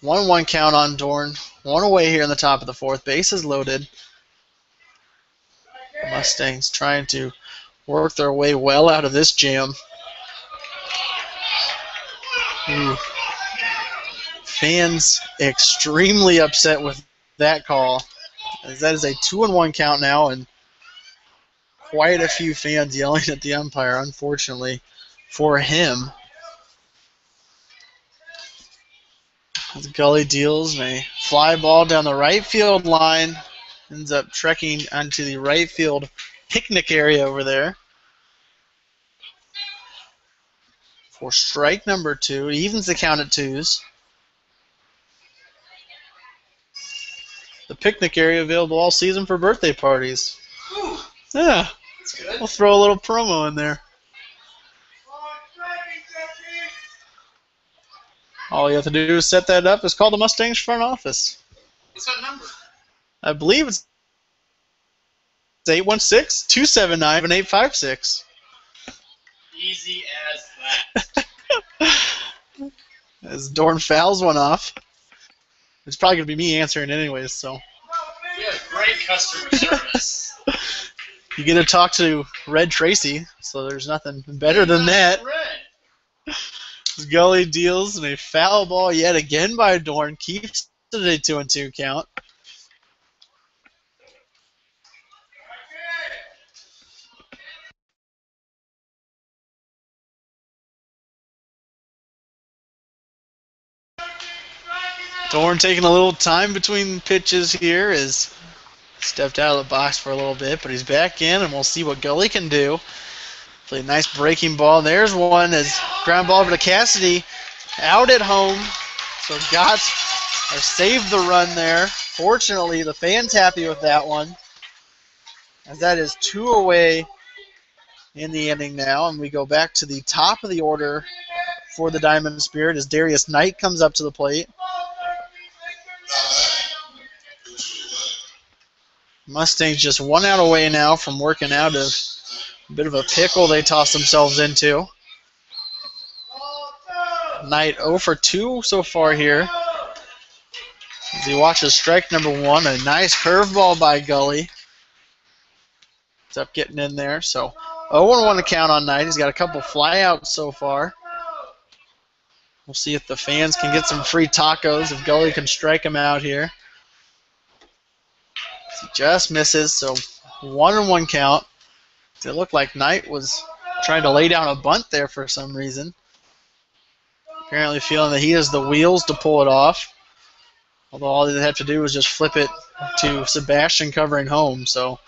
1-1 count on Dorn. One away here in the top of the fourth. Bases loaded. The Mustangs trying to work their way well out of this jam. Ooh. Fans extremely upset with that call, as that is a 2-1 count now, and quite a few fans yelling at the umpire, unfortunately, for him. As Gully deals a fly ball down the right field line, ends up trekking onto the right field picnic area over there. For strike number two, evens the count at twos. the picnic area available all season for birthday parties. Ooh, Yeah, that's good. we'll throw a little promo in there. All you have to do is set that up. It's called the Mustangs front office. What's that number? I believe it's 816-279-7856. Easy as that. As Dorn fouls one off. It's probably going to be me answering anyways, so. You have great customer service. You get to talk to Red Tracy, so there's nothing better than that. Red. Gully deals in a foul ball yet again by Dorn. Keeps it a 2-2 count. Dorn taking a little time between pitches here as stepped out of the box for a little bit, but he's back in, and we'll see what Gully can do. Play a nice breaking ball. There's one as ground ball over to Cassidy. Out at home. So got or saved the run there. Fortunately, the fans happy with that one, as that is 2 away in the inning now, and we go back to the top of the order for the Diamond Spirit as Darius Knight comes up to the plate. Mustangs just 1 out away now from working out of a bit of a pickle they tossed themselves into. Knight 0 for 2 so far here. As he watches strike number 1, a nice curveball by Gully. It's up getting in there, so 0-1 to count on Knight. He's got a couple flyouts so far. We'll see if the fans can get some free tacos, if Gully can strike him out here. He just misses, so 1-1 count. It looked like Knight was trying to lay down a bunt there for some reason. Apparently feeling that he has the wheels to pull it off. Although all they have to do is just flip it to Sebastian covering home. So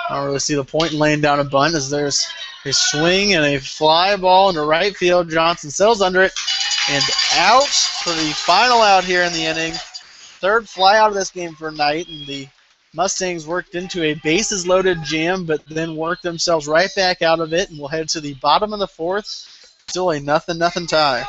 I don't really see the point in laying down a bunt, as there's a swing and a fly ball into right field. Johnson settles under it and out for the final out here in the inning. Third fly out of this game for Knight, and the Mustangs worked into a bases-loaded jam, but then worked themselves right back out of it, and we'll head to the bottom of the fourth. Still a 0-0 tie.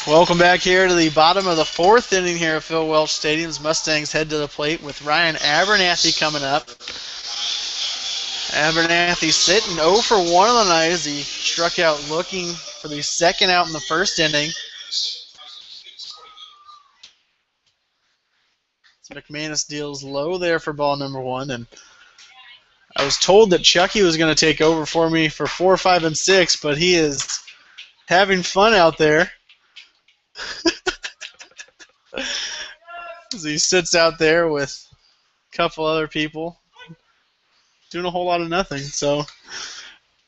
Welcome back here to the bottom of the fourth inning here at Phil Welch Stadium's Mustangs head to the plate with Ryan Abernathy coming up. Abernathy sitting 0 for 1 on the night as he struck out looking for the second out in the first inning. McManus deals low there for ball number 1, and I was told that Chucky was going to take over for me for 4, 5, and 6, but he is having fun out there. As he sits out there with a couple other people doing a whole lot of nothing. So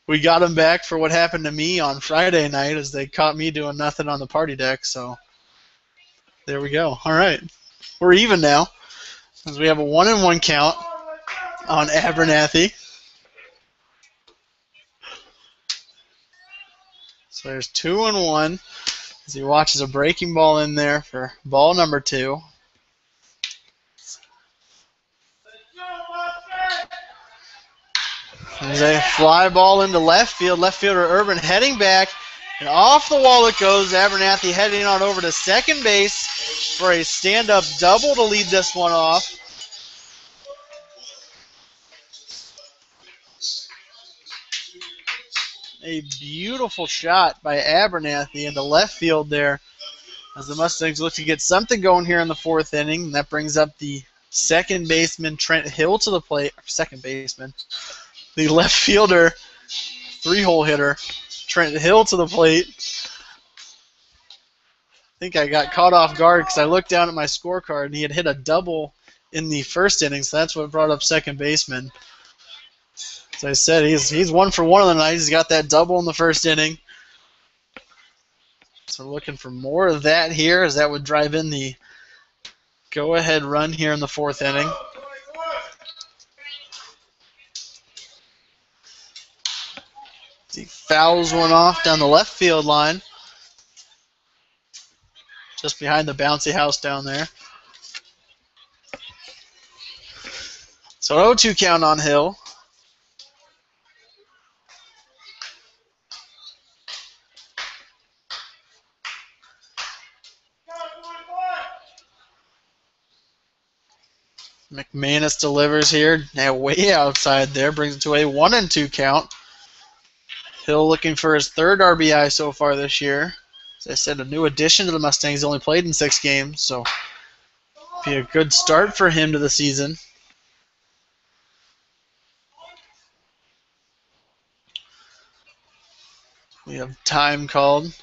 we got him back for what happened to me on Friday night, as they caught me doing nothing on the party deck. So there we go. All right. We're even now, as we have a 1-1 count. on Abernathy. So there's 2-1 as he watches a breaking ball in there for ball number 2. There's a fly ball into left field. Left fielder Urban heading back. And off the wall it goes. Abernathy heading on over to second base for a stand-up double to lead this one off. A beautiful shot by Abernathy into left field there as the Mustangs look to get something going here in the 4th inning. And that brings up the second baseman Trent Hill to the plate. Second baseman. The left fielder, 3-hole hitter, Trent Hill to the plate. I think I got caught off guard because I looked down at my scorecard and he had hit a double in the 1st inning, so that's what brought up second baseman. As I said, he's 1 for 1 on the night. He's got that double in the 1st inning. So we're looking for more of that here as that would drive in the go-ahead run here in the 4th inning. He fouls one off down the left field line. Just behind the bouncy house down there. So 0-2 count on Hill. McManus delivers here. Now way outside there. Brings it to a 1-2 count. Hill looking for his 3rd RBI so far this year. As I said, a new addition to the Mustangs. He only played in 6 games, so be a good start for him to the season. We have time called.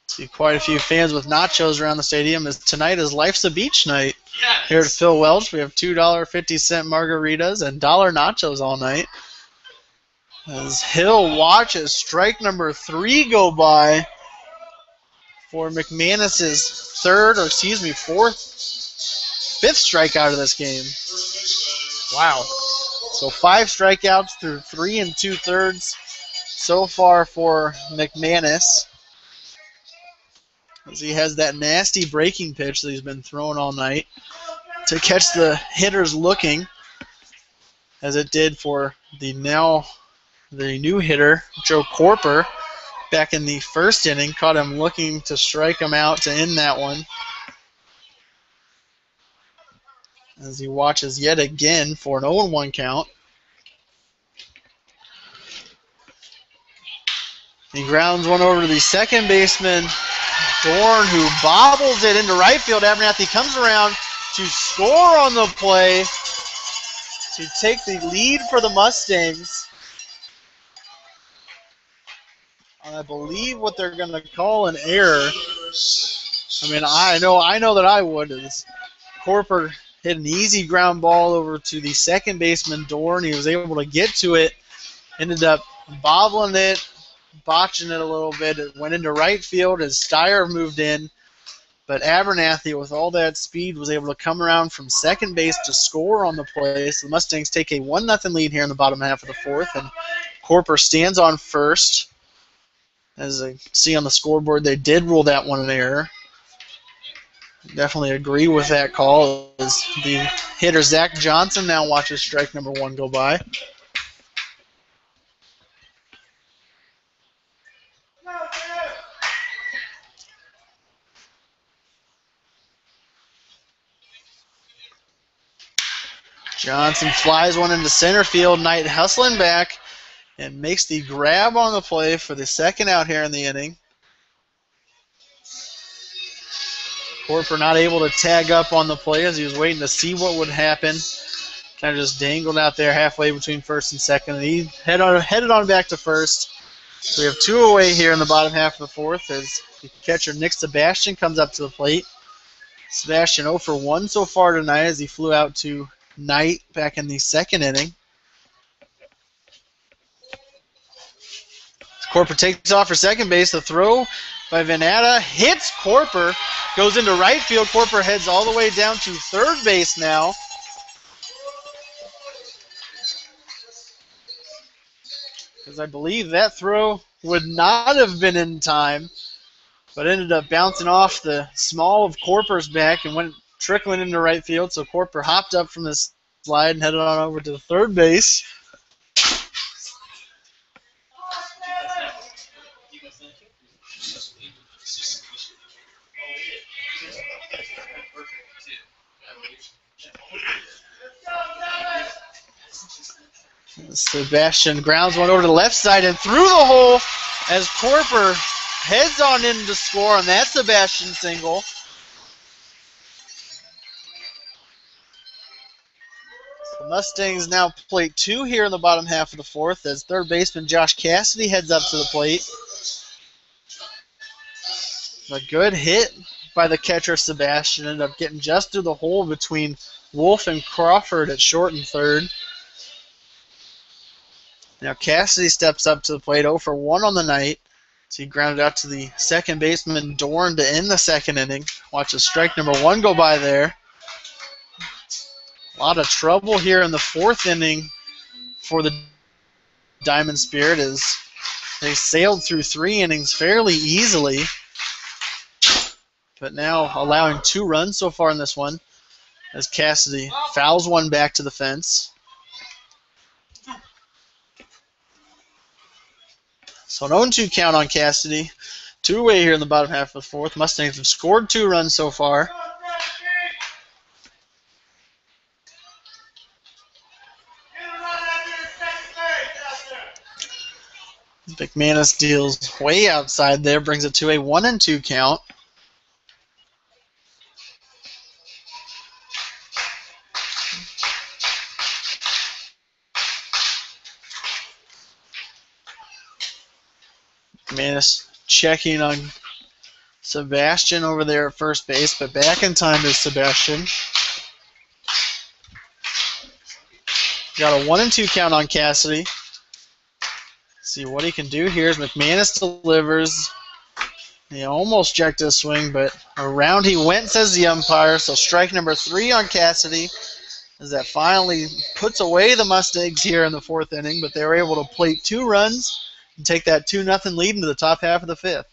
See quite a few fans with nachos around the stadium as tonight is Life's a Beach night. Yes. Here at Phil Welch, we have $2.50 margaritas and $1 nachos all night. As Hill watches strike number 3 go by for McManus's 5th strikeout of this game. Wow. So 5 strikeouts through 3 2/3 so far for McManus. As he has that nasty breaking pitch that he's been throwing all night to catch the hitters looking, as it did for the new hitter, Joe Corper, back in the 1st inning. Caught him looking to strike him out to end that one. As he watches yet again for an 0-1 count. He grounds one over to the second baseman, Dorn, who bobbles it into right field. Abernathy comes around to score on the play to take the lead for the Mustangs. I believe what they're going to call an error. I mean, I know that I would. As Corper hit an easy ground ball over to the second baseman, Dorn. He was able to get to it. Ended up bobbling it, botching it a little bit. It went into right field as Steyer moved in. But Abernathy, with all that speed, was able to come around from second base to score on the play. So the Mustangs take a 1-0 lead here in the bottom half of the 4th. And Corper stands on first. As I see on the scoreboard, they did rule that one an error. Definitely agree with that call as the hitter Zach Johnson now watches strike number 1 go by. Johnson flies one into center field. Knight hustling back and makes the grab on the play for the 2nd out here in the inning. Corper not able to tag up on the play as he was waiting to see what would happen. Kind of just dangled out there halfway between 1st and 2nd. And he headed on back to 1st. So we have 2 away here in the bottom half of the 4th as the catcher Nick Sebastian comes up to the plate. Sebastian 0 for 1 so far tonight as he flew out to Knight back in the 2nd inning. Corper takes off for second base. The throw by Venata hits Corper, goes into right field. Corper heads all the way down to 3rd base now. because I believe that throw would not have been in time, but ended up bouncing off the small of Corpor's back and went trickling into right field. So Corper hopped up from the slide and headed on over to the third base. Sebastian grounds one over to the left side and through the hole as Corper heads on in to score on that Sebastian single. The Mustangs now plate 2 here in the bottom half of the fourth as third baseman Josh Cassidy heads up to the plate. A good hit by the catcher Sebastian. Ended up getting just through the hole between Wolf and Crawford at short and third. Now Cassidy steps up to the plate 0 for 1 on the night. So he grounded out to the second baseman Dorn to end the second inning. Watch the strike number 1 go by there. A lot of trouble here in the fourth inning for the Diamond Spirit as they sailed through 3 innings fairly easily. But now allowing 2 runs so far in this one as Cassidy fouls one back to the fence. So an 0-2 count on Cassidy. 2-away here in the bottom half of the fourth. Mustangs have scored 2 runs so far. McManus deals way outside there, brings it to a 1-2 count. McManus checking on Sebastian over there at first base, but back in time is Sebastian. Got a 1-2 count on Cassidy. See what he can do here as McManus delivers. He almost checked his swing, but around he went, says the umpire. So strike number 3 on Cassidy as that finally puts away the Mustangs here in the fourth inning, but they were able to plate 2 runs and take that 2-0 lead into the top half of the fifth.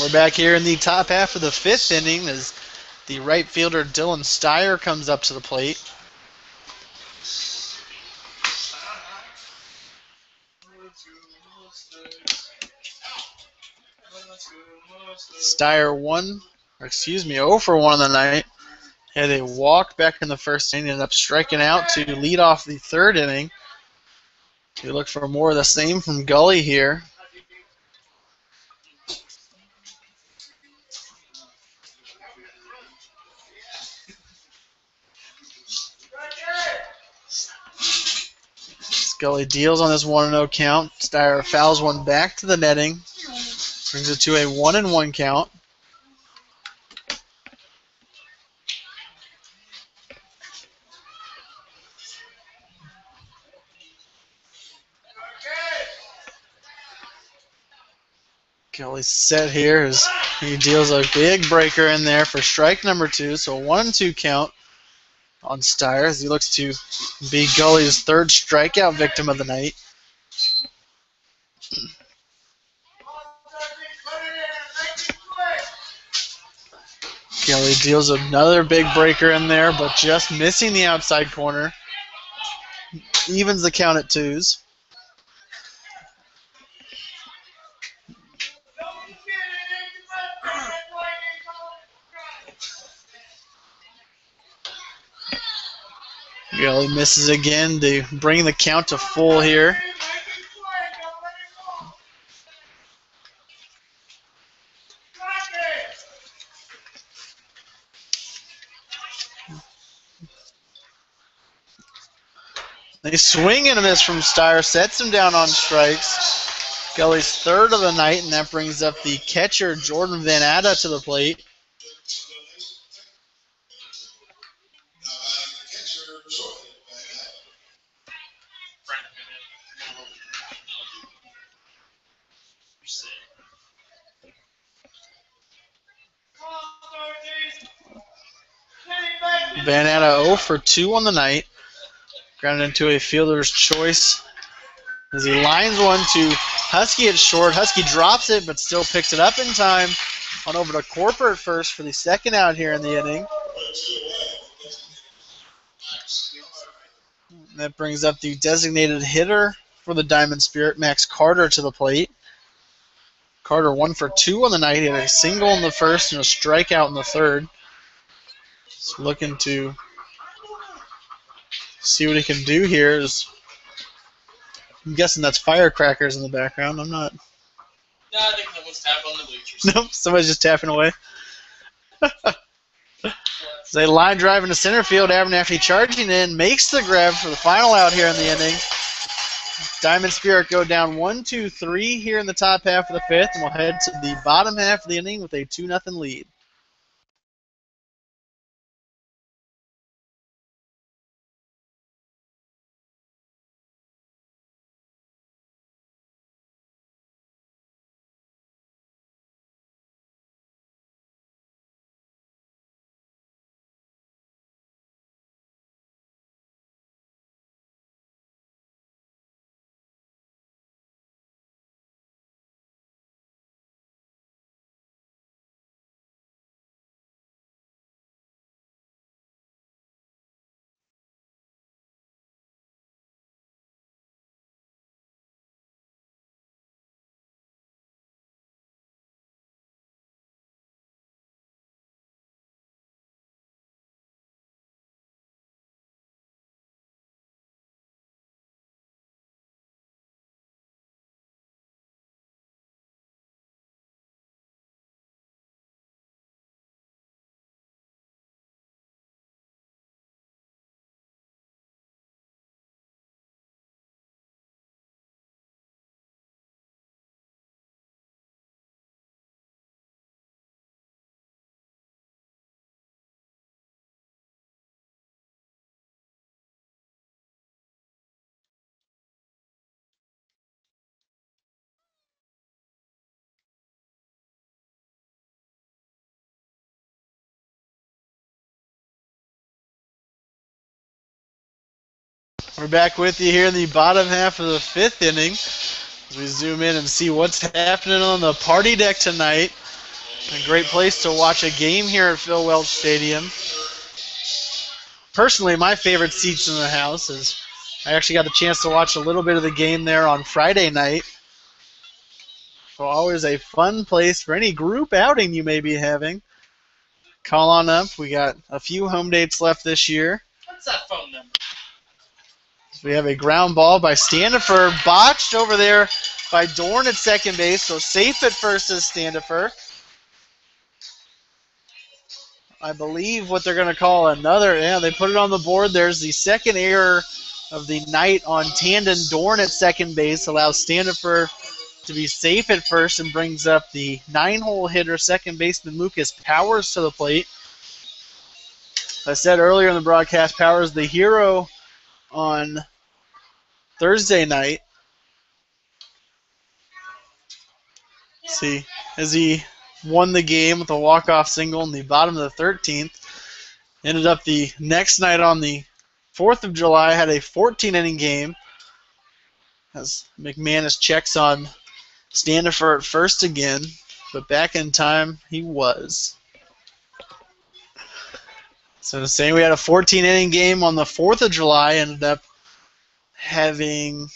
We're back here in the top half of the fifth inning as the right fielder Dylan Steyer comes up to the plate. Steyer 0 for 1 on the night. Had a walk back in the first inning, ended up striking out to lead off the third inning. We look for more of the same from Gully here. Scully deals on this 1-0 count. Steyer fouls one back to the netting. Brings it to a 1-1 count. Kelly's set here as he deals a big breaker in there for strike number 2. So 1-2 count on Steyer as he looks to be Gully's third strikeout victim of the night. Kelly deals another big breaker in there, but just missing the outside corner. Evens the count at 2s. Kelly misses again to bring the count to full here. They swing and a miss from Steyer, sets him down on strikes. Kelly's third of the night, and that brings up the catcher, Jordan Van Atta, to the plate. Van Atta 0 for 2 on the night. Grounded into a fielder's choice as he lines one to Husky at short. Husky drops it, but still picks it up in time. On over to Corporate first for the second out here in the inning. And that brings up the designated hitter for the Diamond Spirit, Max Carter, to the plate. Carter 1 for 2 on the night. He had a single in the first and a strikeout in the third. Just looking to see what he can do here. I'm guessing that's firecrackers in the background. I'm not. No, I think someone's tapping on the bleachers. Nope, somebody's just tapping away. They line drive into center field. Abernathy charging in, makes the grab for the final out here in the inning. Diamond Spirit go down 1-2-3 here in the top half of the fifth, and we'll head to the bottom half of the inning with a 2-0 lead. We're back with you here in the bottom half of the fifth inning as we zoom in and see what's happening on the party deck tonight. A great place to watch a game here at Phil Welch Stadium. Personally, my favorite seats in the house is I actually got the chance to watch a little bit of the game there on Friday night. So always a fun place for any group outing you may be having. Call on up. We got a few home dates left this year. What's that phone number? We have a ground ball by Standifer, botched over there by Dorn at second base, so safe at first is Standifer. I believe what they're going to call another, they put it on the board. There's the second error of the night on Tandon. Dorn at second base allows Standifer to be safe at first and brings up the 9-hole hitter, second baseman Lucas Powers, to the plate. As I said earlier in the broadcast, Powers the hero on Thursday night. See, as he won the game with a walk-off single in the bottom of the 13th, ended up the next night on the 4th of July, had a 14-inning game as McManus checks on Standifer at first again, but back in time he was. So saying we had a 14-inning game on the 4th of July, ended up having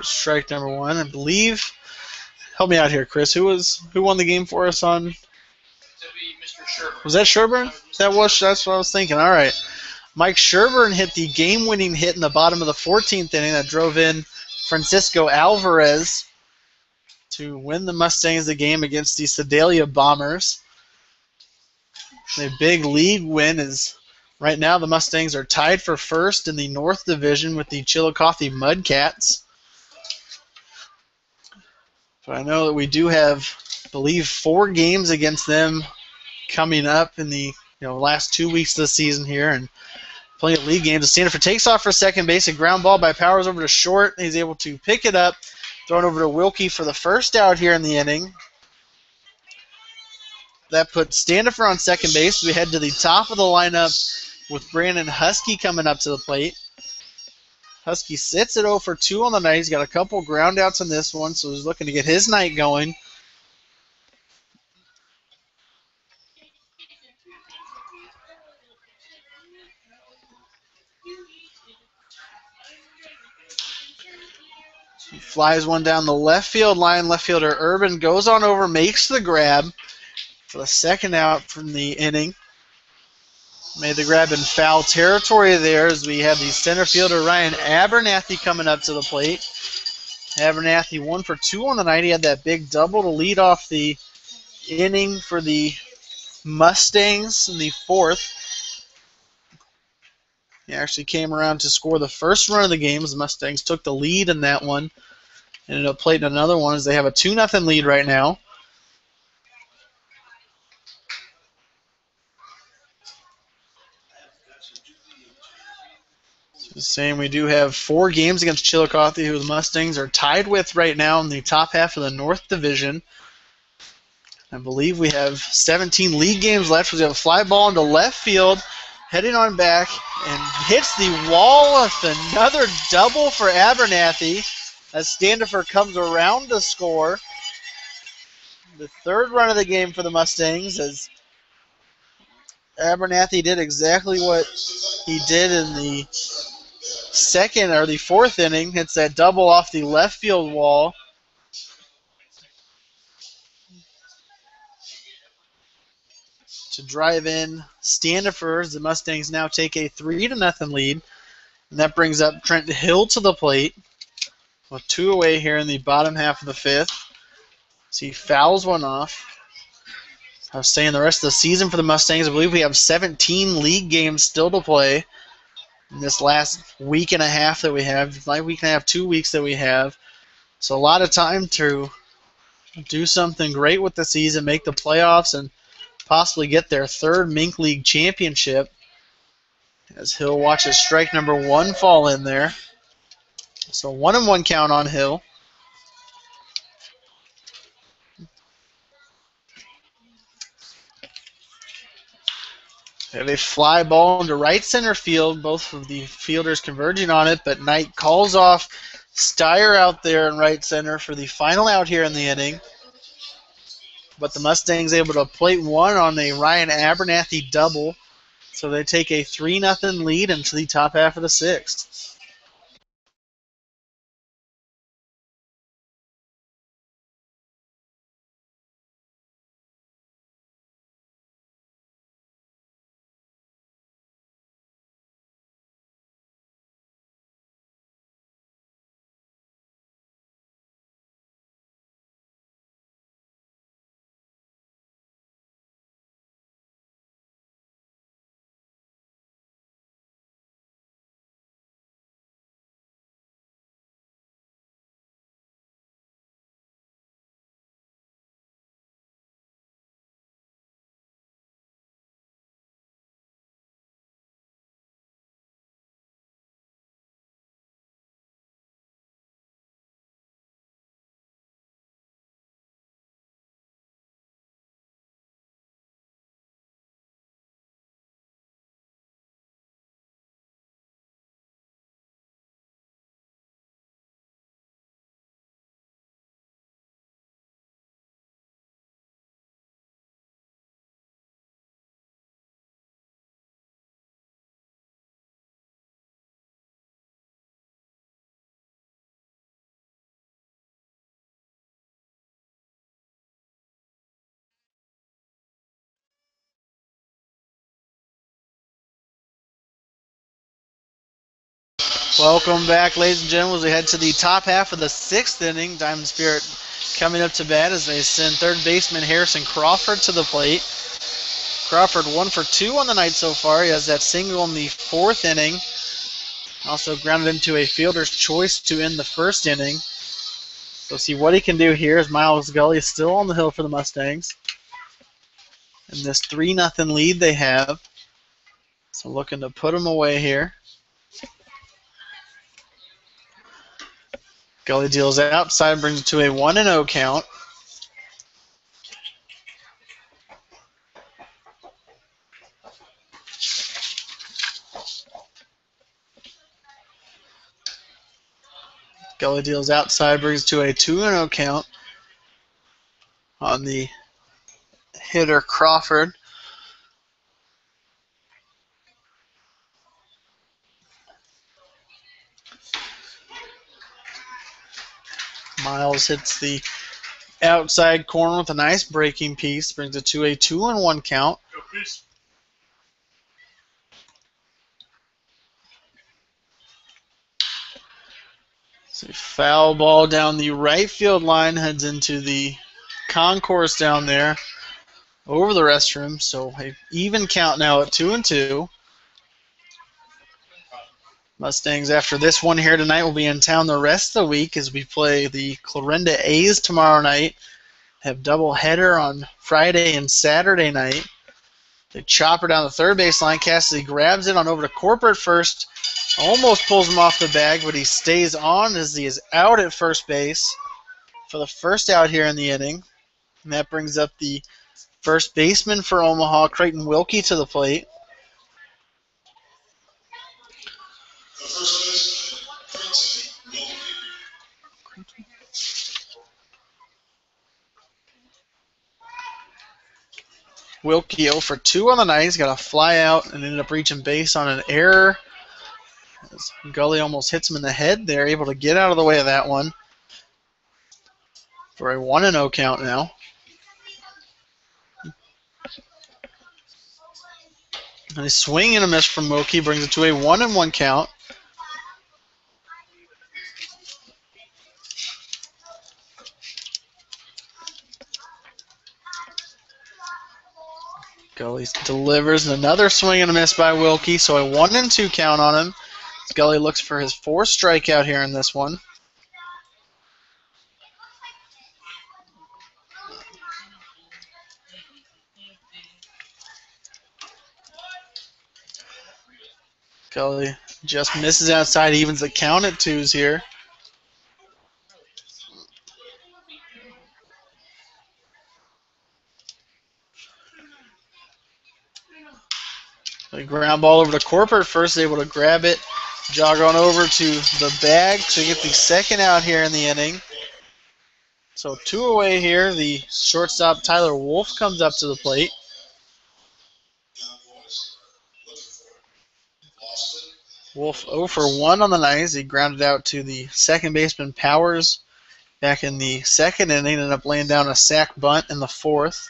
strike number one, I believe. Help me out here, Chris. Who won the game for us on? Mr. Sherburne. Was that Sherburne? That's what I was thinking. All right. Mike Sherburne hit the game-winning hit in the bottom of the 14th inning that drove in Francisco Alvarez to win the Mustangs the game against the Sedalia Bombers. A big league win is right now the Mustangs are tied for first in the North Division with the Chillicothe Mudcats. But I know that we do have, I believe, 4 games against them coming up in the last 2 weeks of the season here, and plenty of league games. Standifer takes off for second base. A ground ball by Powers over to short. He's able to pick it up, throw it over to Wilkie for the first out here in the inning. That puts Standifer on second base. We head to the top of the lineup with Brandon Husky coming up to the plate. Husky sits at 0 for 2 on the night. He's got a couple ground outs in this one, so he's looking to get his night going. He flies one down the left field line. Left fielder Urban goes on over, makes the grab for the second out from the inning. Made the grab in foul territory there as we have the center fielder Ryan Abernathy coming up to the plate. Abernathy 1 for 2 on the night. He had that big double to lead off the inning for the Mustangs in the 4th. He actually came around to score the first run of the game as the Mustangs took the lead in that one. Ended up playing another one as they have a 2-0 lead right now. Saying we do have 4 games against Chillicothe, who the Mustangs are tied with right now in the top half of the North Division. I believe we have 17 league games left. We have a fly ball into left field, heading on back, and hits the wall with another double for Abernathy as Standifer comes around to score. The 3rd run of the game for the Mustangs as Abernathy did exactly what he did in the 2nd or the 4th inning. Hits that double off the left field wall. To drive in Standifer as the Mustangs now take a 3-0 lead. And that brings up Trent Hill to the plate with 2 away here in the bottom half of the 5th. So he fouls one off. I was saying the rest of the season for the Mustangs, I believe we have 17 league games still to play in this last week and a half that we have, like week and a half, 2 weeks that we have. So a lot of time to do something great with the season, make the playoffs, and possibly get their 3rd Mink League championship. As Hill watches strike number 1 fall in there. So 1-1 count on Hill. We have a fly ball into right center field, both of the fielders converging on it, but Knight calls off Steyer out there in right center for the final out here in the inning. But the Mustangs able to plate one on a Ryan Abernathy double, so they take a 3-0 lead into the top half of the 6th. Welcome back, ladies and gentlemen, as we head to the top half of the 6th inning. Diamond Spirit coming up to bat as they send third baseman Harrison Crawford to the plate. Crawford 1 for 2 on the night so far. He has that single in the 4th inning. Also grounded into a fielder's choice to end the 1st inning. So see what he can do here as Miles Gully is still on the hill for the Mustangs. And this 3-0 lead they have. So looking to put them away here. Gully deals outside, brings it to a 1-0 count. Gully deals outside, brings it to a 2-0 count on the hitter Crawford. Miles hits the outside corner with a nice breaking piece, brings it to a 2-1 count. So foul ball down the right field line, heads into the concourse down there over the restroom. So a even count now at 2-2. Mustangs, after this one here tonight, will be in town the rest of the week as we play the Clarinda A's tomorrow night. Have double header on Friday and Saturday night. They chop her down the third base line. Cassidy grabs it on over to Corporate first. Almost pulls him off the bag, but he stays on as he is out at first base for the first out here in the inning. And that brings up the first baseman for Omaha, Creighton Wilkie, to the plate. Wilkie 0 for 2 on the night. He's got a fly out and ended up reaching base on an error. As Gully almost hits him in the head. They're able to get out of the way of that one for a 1-0 count now. And a swing and a miss from Wilkie brings it to a 1-1 count. Gully delivers another swing and a miss by Wilkie, so a 1-2 count on him. Gully looks for his 4th strikeout here in this one. Gully just misses outside, evens the count at 2s here. The ground ball over to Corporate first, able to grab it, jog on over to the bag to get the second out here in the inning. So 2 away here. The shortstop Tyler Wolf comes up to the plate. Wolf 0 for 1 on the night as he grounded out to the second baseman Powers back in the 2nd inning. Ended up laying down a sac bunt in the 4th.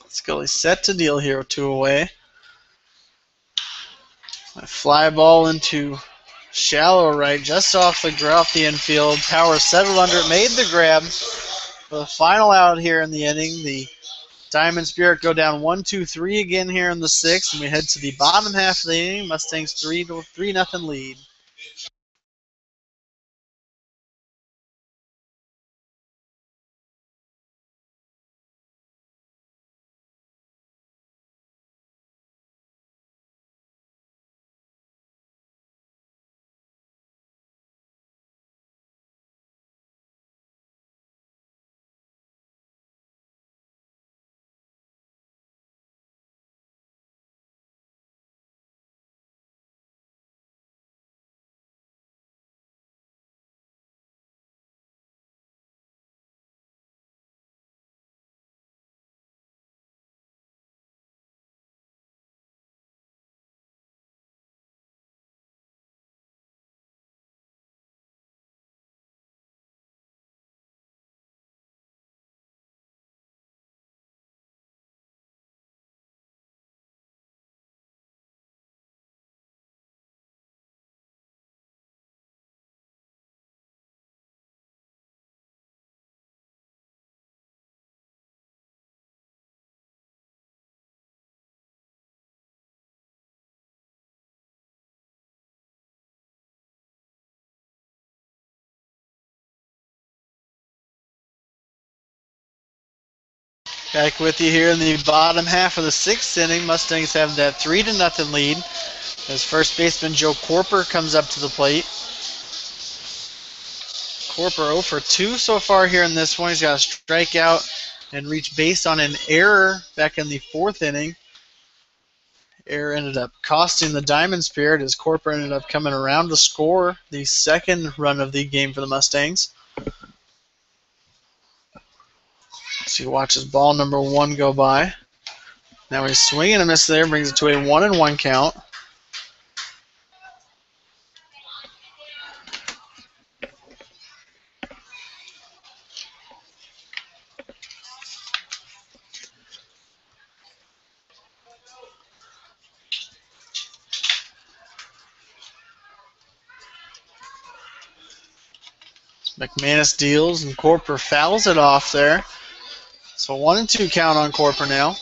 Scully set to deal here with 2 away. A fly ball into shallow right, just off the infield. Powers settled under it, made the grab for the final out here in the inning. The Diamond Spirit go down 1-2-3 again here in the 6th, and we head to the bottom half of the inning. Mustangs 3-0 lead. Back with you here in the bottom half of the 6th inning. Mustangs have that 3-0 lead as first baseman Joe Corper comes up to the plate. Corper 0 for 2 so far here in this one. He's got a strikeout and reach base on an error back in the 4th inning. Error ended up costing the Diamond Spirit as Corper ended up coming around to score the 2nd run of the game for the Mustangs. So he watches ball number 1 go by. Now he's swinging a miss there, brings it to a 1-1 count. McManus deals and Corper fouls it off there. So 1-2 count on Corper now.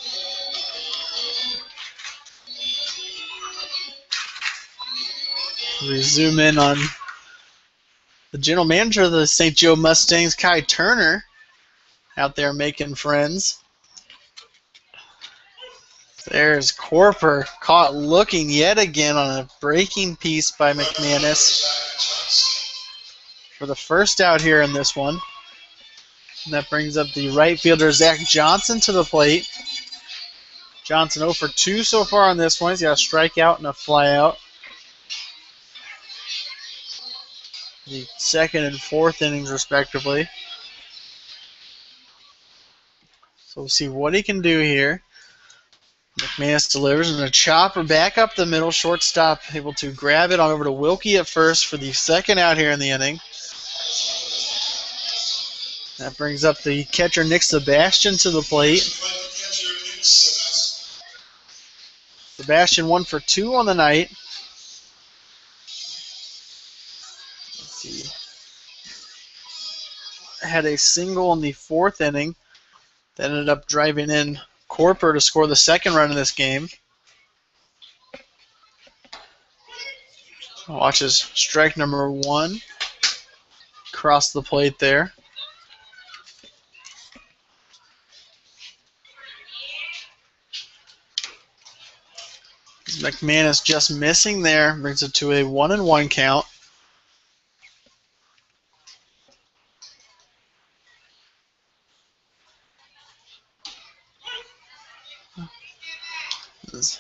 We zoom in on the general manager of the St. Joe Mustangs, Kai Turner, out there making friends. There's Corper caught looking yet again on a breaking piece by McManus for the first out here in this one. And that brings up the right fielder, Zach Johnson, to the plate. Johnson 0 for 2 so far on this one. He's got a strikeout and a flyout. The 2nd and 4th innings, respectively. So we'll see what he can do here. McManus delivers and a chopper back up the middle. Shortstop able to grab it on over to Wilkie at first for the 2nd out here in the inning. That brings up the catcher Nick Sebastian to the plate. Sebastian 1 for 2 on the night. Let's see. Had a single in the 4th inning that ended up driving in Corper to score the 2nd run in this game. Watches strike number 1 across the plate there. McManus just missing there, brings it to a 1-1 count.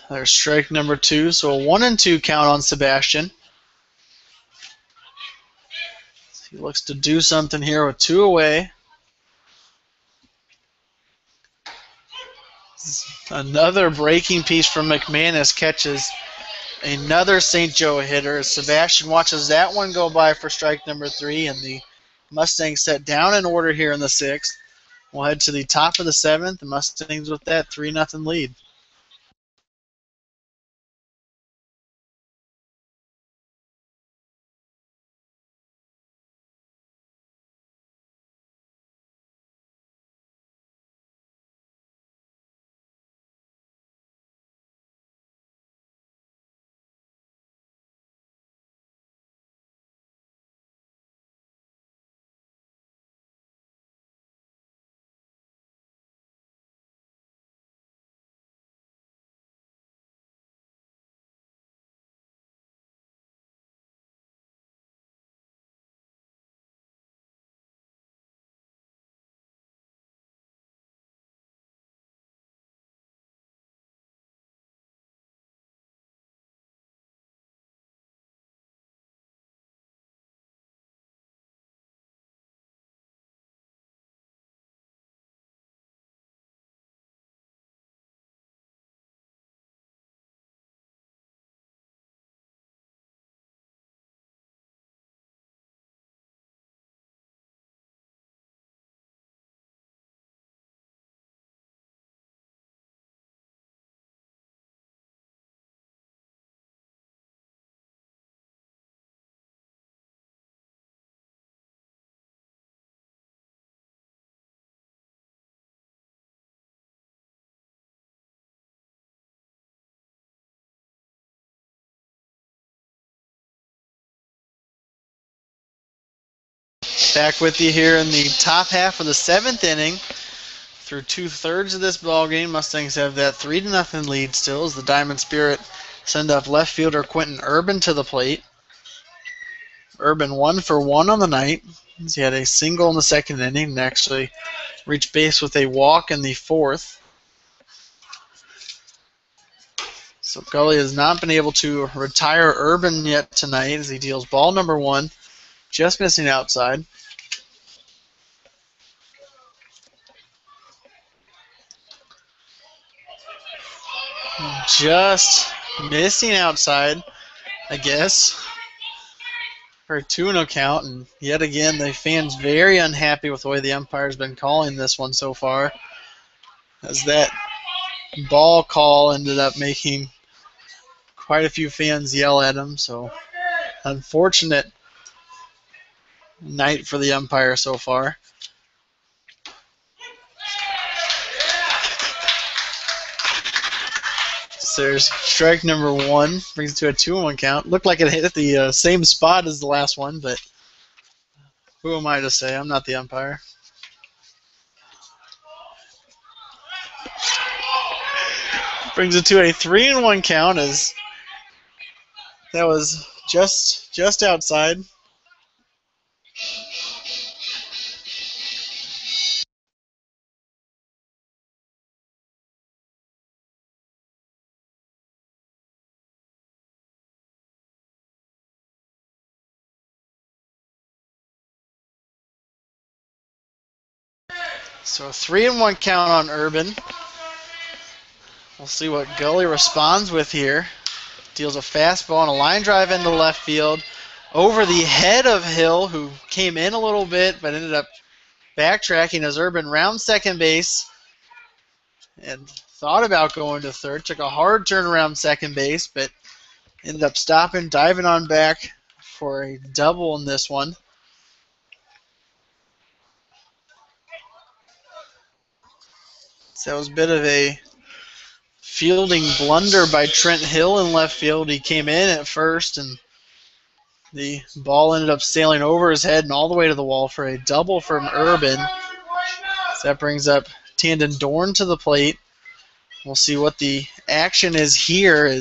There's strike number 2, so a 1-2 count on Sebastian. He looks to do something here with 2 away. Another breaking piece from McManus catches another St. Joe hitter. Sebastian watches that one go by for strike number 3, and the Mustangs set down in order here in the 6th. We'll head to the top of the 7th. The Mustangs with that 3-0 lead. Back with you here in the top half of the 7th inning. Through 2/3 of this ball game, Mustangs have that 3-0 lead still as the Diamond Spirit send up left fielder Quentin Urban to the plate. Urban 1 for 1 on the night. He had a single in the second inning and actually reached base with a walk in the fourth. So Gully has not been able to retire Urban yet tonight as he deals ball number 1, just missing outside. Just missing outside, I guess, for a 2-0 count. And yet again, the fans very unhappy with the way the umpire's been calling this one so far, as that ball call ended up making quite a few fans yell at him. So unfortunate night for the umpire so far. So there's strike number 1, brings it to a 2-1 count. Looked like it hit the same spot as the last one, but who am I to say? I'm not the umpire. Brings it to a 3-1 count as that was just outside. So a 3-1 count on Urban. We'll see what Gully responds with here. Deals a fastball and a line drive into left field over the head of Hill, who came in a little bit but ended up backtracking as Urban rounds second base and thought about going to third. Took a hard turn around second base, but ended up stopping, diving on back for a double in this one. So that was a bit of a fielding blunder by Trent Hill in left field. He came in at first, and the ball ended up sailing over his head and all the way to the wall for a double from Urban. So that brings up Tandon Dorn to the plate. We'll see what the action is here.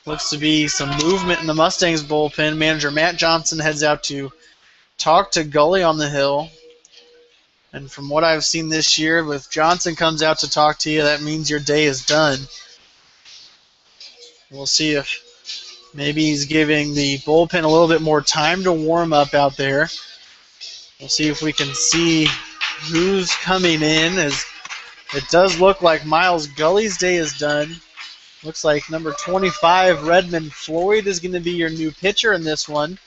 Looks to be some movement in the Mustangs bullpen. Manager Matt Johnson heads out to talk to Gully on the hill. And from what I've seen this year, if Johnson comes out to talk to you, that means your day is done. We'll see if maybe he's giving the bullpen a little bit more time to warm up out there. We'll see if we can see who's coming in, as it does look like Miles Gully's day is done. Looks like number 25, Redmond Floyd, is going to be your new pitcher in this one.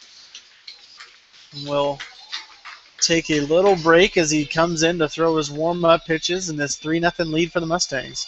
And we'll take a little break as he comes in to throw his warm-up pitches in this 3-0 lead for the Mustangs.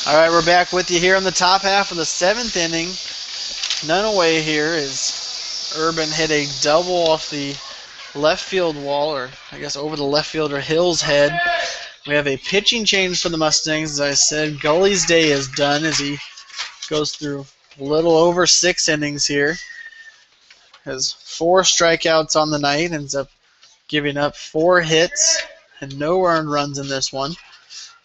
All right, we're back with you here in the top half of the 7th inning. None away here is Urban hit a double off the left field wall, or I guess over the left fielder Hill's head. We have a pitching change for the Mustangs. As I said, Gully's day is done as he goes through a little over 6 innings here. Has 4 strikeouts on the night, ends up giving up 4 hits and no earned runs in this one.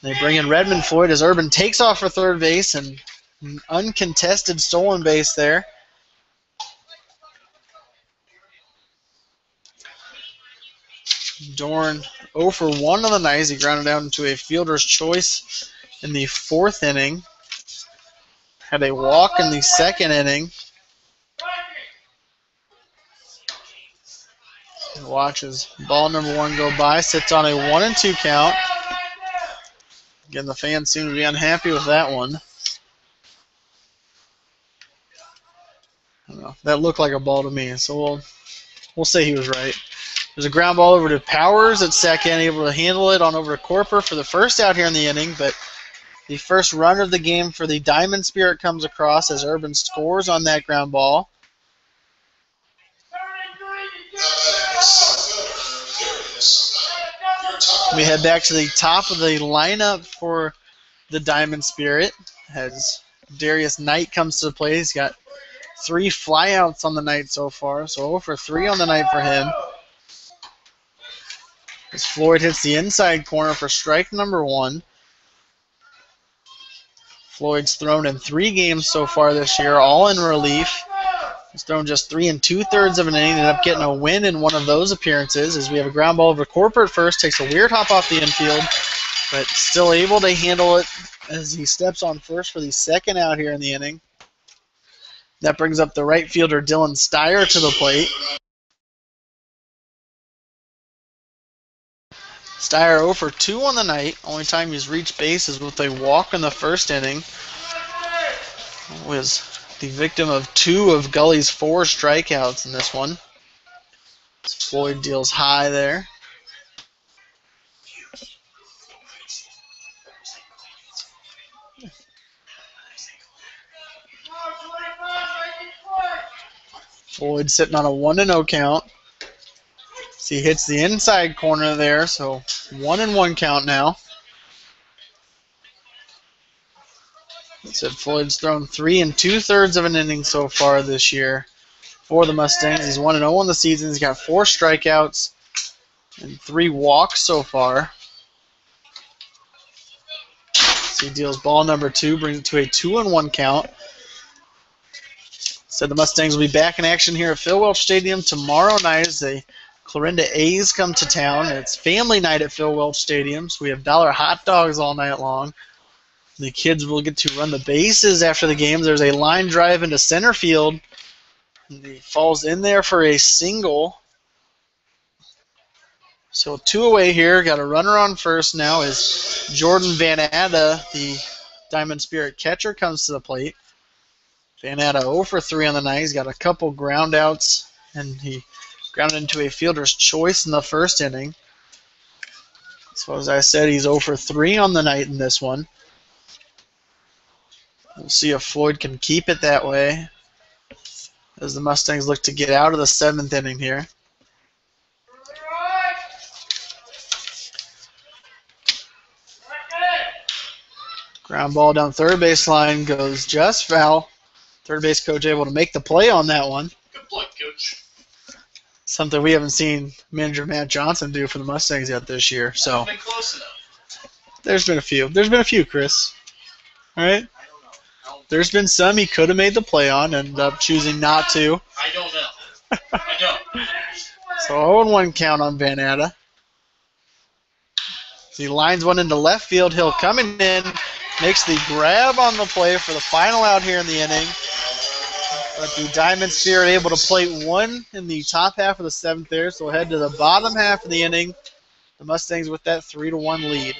They bring in Redmond Floyd as Urban takes off for third base, and an uncontested stolen base there. Dorn 0 for 1 on the night as he grounded out into a fielder's choice in the 4th inning. Had a walk in the 2nd inning. Watches ball number 1 go by, sits on a 1-2 count. Again, the fans seem to be unhappy with that one. I don't know. That looked like a ball to me, so we'll say he was right. There's a ground ball over to Powers at second, able to handle it on over to Corper for the first out here in the inning, but the first run of the game for the Diamond Spirit comes across as Urban scores on that ground ball. We head back to the top of the lineup for the Diamond Spirit as Darius Knight comes to the plate. He's got 3 flyouts on the night so far, so 0 for 3 on the night for him. As Floyd hits the inside corner for strike number 1. Floyd's thrown in 3 games so far this year, all in relief. He's thrown just 3 2/3 of an inning, ended up getting a win in one of those appearances as we have a ground ball over Corper at first, takes a weird hop off the infield, but still able to handle it as he steps on first for the second out here in the inning. That brings up the right fielder Dylan Steyer to the plate. Steyer 0 for 2 on the night. Only time he's reached base is with a walk in the first inning. Was the victim of 2 of Gully's 4 strikeouts in this one. Floyd deals high there. Floyd sitting on a 1-0 count. So he hits the inside corner there, so 1-1 count now. I said Floyd's thrown 3 2/3 of an inning so far this year for the Mustangs. He's 1-0 on the season. He's got 4 strikeouts and 3 walks so far. So he deals ball number 2, brings it to a 2-1 count. Said the Mustangs will be back in action here at Phil Welch Stadium tomorrow night as the Clarinda A's come to town. It's family night at Phil Welch Stadium, so we have dollar hot dogs all night long. The kids will get to run the bases after the games. There's a line drive into center field. He falls in there for a single. So 2 away here. Got a runner on first now as Jordan Van Atta, the Diamond Spirit catcher, comes to the plate. Van Atta 0 for 3 on the night. He's got a couple ground outs, and he grounded into a fielder's choice in the first inning. So as I said, he's 0 for 3 on the night in this one. We'll see if Floyd can keep it that way as the Mustangs look to get out of the 7th inning here. Ground ball down third base line goes just foul. Third base coach able to make the play on that one. Good play, coach. Something we haven't seen manager Matt Johnson do for the Mustangs yet this year. So Been close enough. there's been a few. There's been a few, Chris. All right. There's been some he could have made the play on, ended up choosing not to. I don't know. I don't. So 0-1 count on Van Atta. So he lines one into left field. Hill coming in, makes the grab on the play for the final out here in the inning. But the Diamond Spirit able to plate one in the top half of the 7th there. So we'll head to the bottom half of the inning. The Mustangs with that 3-1 lead.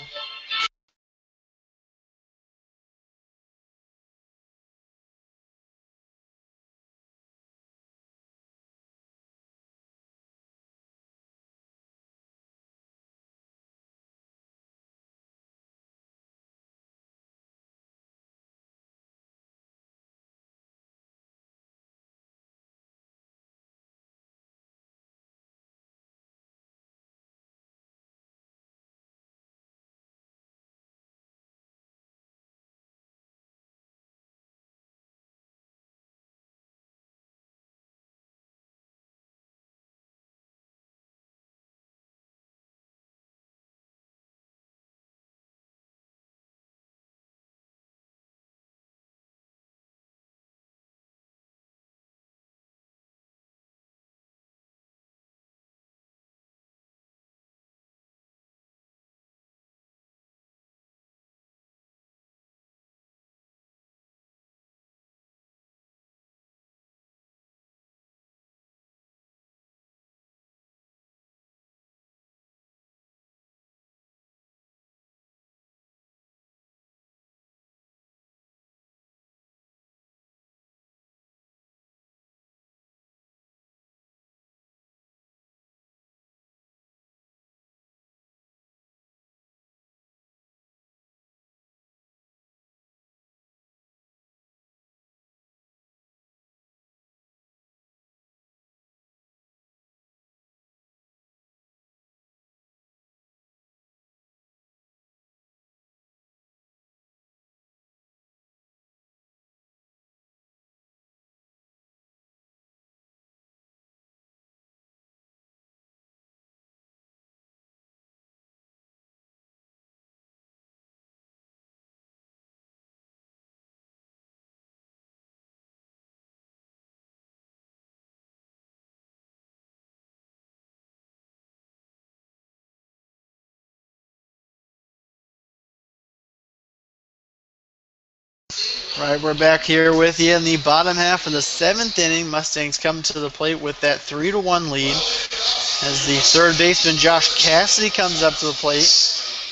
Right, we're back here with you in the bottom half of the 7th inning. Mustangs come to the plate with that 3-1 lead as the third baseman Josh Cassidy comes up to the plate.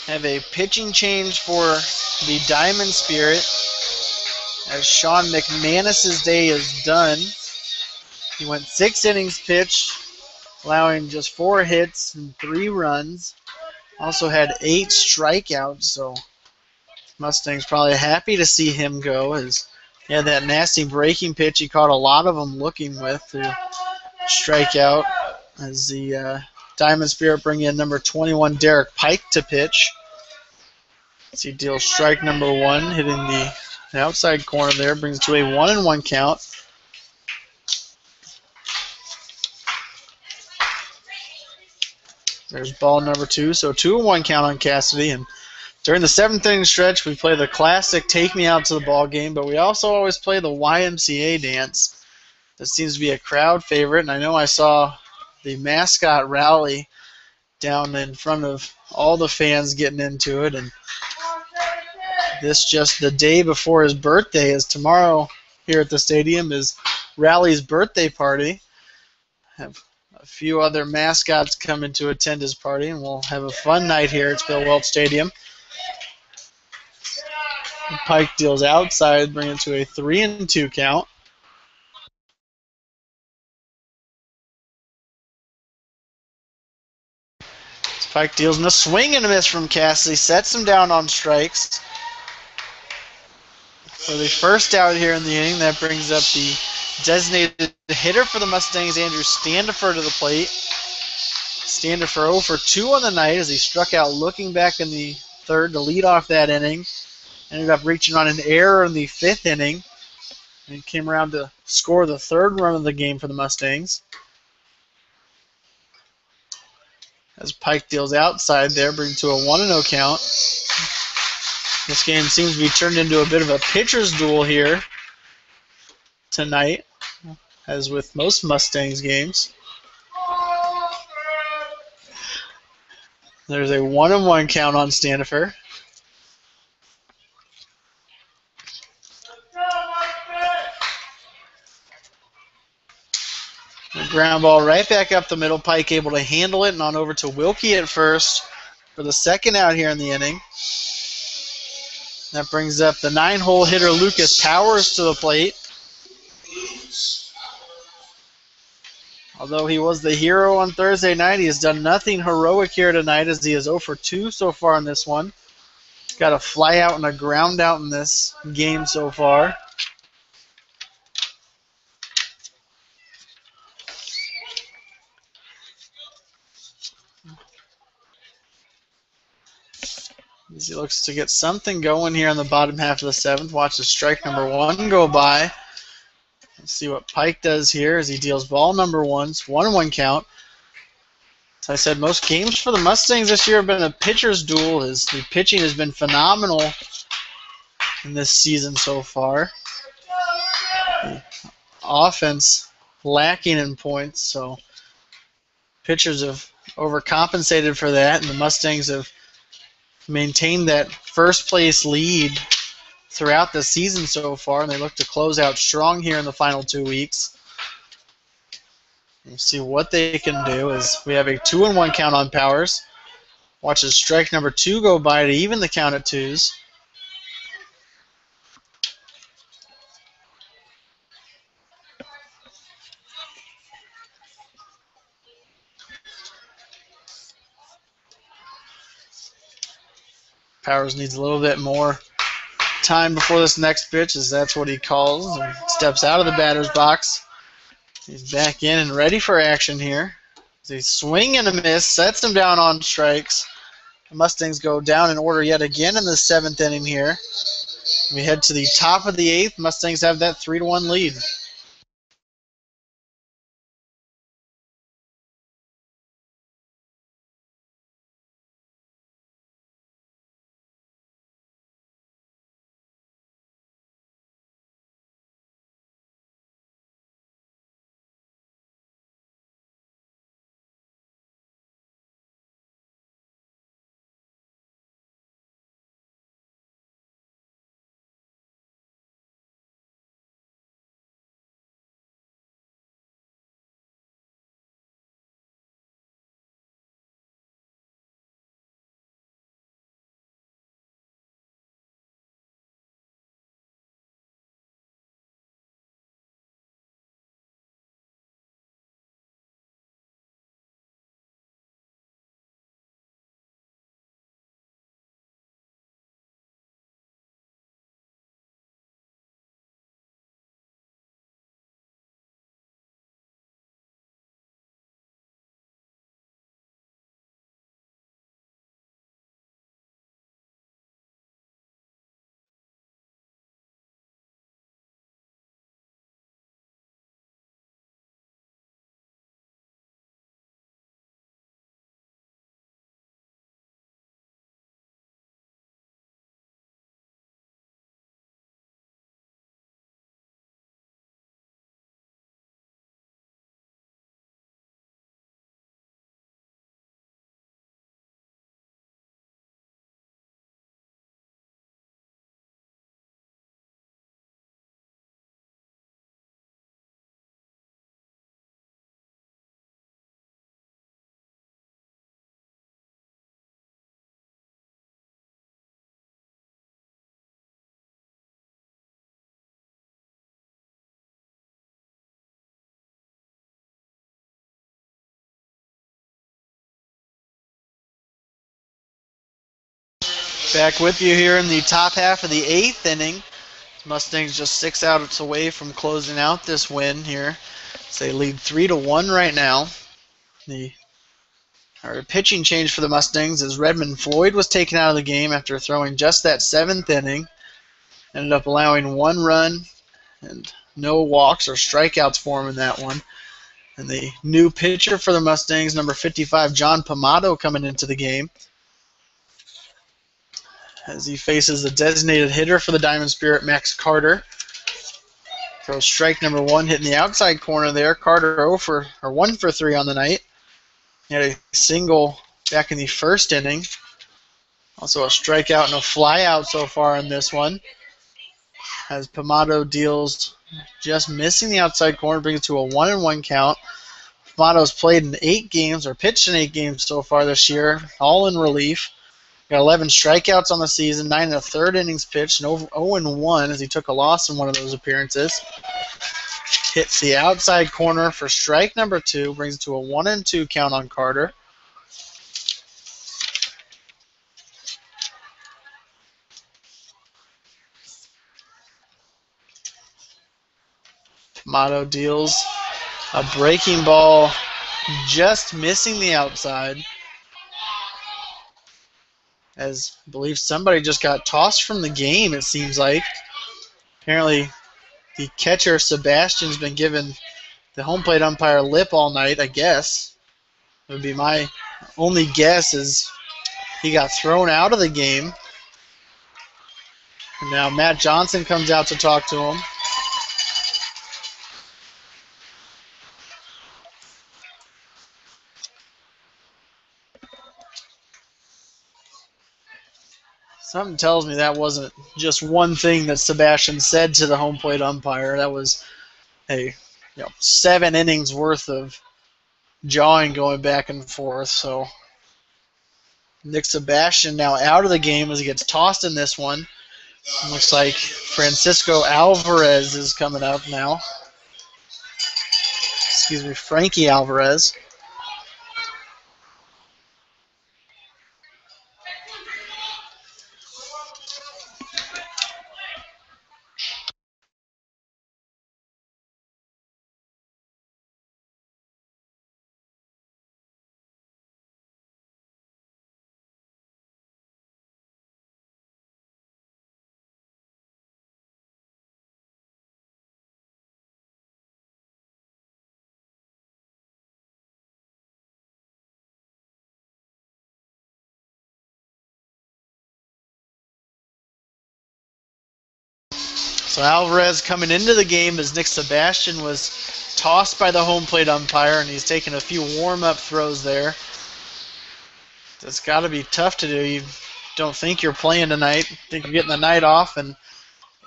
Have a pitching change for the Diamond Spirit as Sean McManus's day is done. He went 6 innings pitched, allowing just 4 hits and 3 runs. Also had 8 strikeouts, so Mustangs probably happy to see him go as he had that nasty breaking pitch he caught a lot of them looking with to strike out as the Diamond Spirit bring in number 21 Derek Pike to pitch. As he deals strike number 1, hitting the outside corner there, brings it to a 1-1 count. There's ball number 2, so 2-1 count on Cassidy. And during the 7th inning stretch, we play the classic Take Me Out to the Ball Game, but we also always play the YMCA dance. That seems to be a crowd favorite, and I know I saw the mascot rally down in front of all the fans getting into it, and this just the day before his birthday, as tomorrow here at the stadium is Rally's birthday party. Have a few other mascots coming to attend his party, and we'll have a fun night here at Bill Welch Stadium. Pike deals outside, bringing it to a 3-2 count. Pike deals in a swing and a miss from Cassidy, sets him down on strikes. For the first out here in the inning, that brings up the designated hitter for the Mustangs, Andrew Standifer, to the plate. Standifer 0 for 2 on the night as he struck out looking back in the 3rd to lead off that inning. Ended up reaching on an error in the 5th inning. And he came around to score the 3rd run of the game for the Mustangs. As Pike deals outside there, bringing to a 1-0 count. This game seems to be turned into a bit of a pitcher's duel here tonight, as with most Mustangs games. There's a 1-1 count on Standifer. The ground ball right back up the middle. Pike able to handle it and on over to Wilkie at first for the second out here in the inning. That brings up the 9-hole hitter Lucas Powers to the plate. Although he was the hero on Thursday night, he has done nothing heroic here tonight as he is 0 for 2 so far in this one. He's got a fly out and a ground out in this game so far. As he looks to get something going here in the bottom half of the 7th. Watch the strike number 1 go by. Let's see what Pike does here as he deals ball number 1. It's 1-1 count. As I said, most games for the Mustangs this year have been a pitcher's duel as the pitching has been phenomenal in this season so far. The offense lacking in points, so pitchers have overcompensated for that, and the Mustangs have maintained that first place lead throughout the season so far, and they look to close out strong here in the final 2 weeks. We'll see what they can do as we have a 2-1 count on Powers. Watch his strike number 2 go by to even the count at 2s. Powers needs a little bit more time before this next pitch, as that's what he calls, and steps out of the batter's box. He's back in and ready for action here. As he swing and a miss, sets him down on strikes. The Mustangs go down in order yet again in the 7th inning here. We head to the top of the 8th. Mustangs have that 3-1 lead. Back with you here in the top half of the 8th inning. Mustangs just 6 outs away from closing out this win here. So they lead 3-1 right now. Our pitching change for the Mustangs is Redmond Floyd was taken out of the game after throwing just that 7th inning. Ended up allowing 1 run and no walks or strikeouts for him in that one. And the new pitcher for the Mustangs, number 55, John Pomato, coming into the game, as he faces the designated hitter for the Diamond Spirit, Max Carter. Throws strike number 1, hitting the outside corner there. Carter 1 for 3 on the night. He had a single back in the first inning. Also a strikeout and a flyout so far in this one, as Pomato deals just missing the outside corner, brings it to a 1-1 count. Pomato's played in 8 games, or pitched in 8 games so far this year, all in relief. Got 11 strikeouts on the season, 9 1/3 innings pitched, and over 0-1 as he took a loss in one of those appearances. Hits the outside corner for strike number 2, brings it to a 1-2 count on Carter. Pomato deals a breaking ball, just missing the outside, as I believe somebody just got tossed from the game, it seems like. Apparently the catcher, Sebastian's been given the home plate umpire lip all night, I guess. It would be my only guess, is he got thrown out of the game. And now Matt Johnson comes out to talk to him. Something tells me that wasn't just one thing that Sebastian said to the home plate umpire. That was 7 innings worth of jawing going back and forth. So Nick Sebastian now out of the game as he gets tossed in this one. Looks like Francisco Alvarez is coming up now. Frankie Alvarez. So Alvarez coming into the game as Nick Sebastian was tossed by the home plate umpire, and he's taking a few warm-up throws there. It's got to be tough to do. You don't think you're playing tonight, think you're getting the night off, and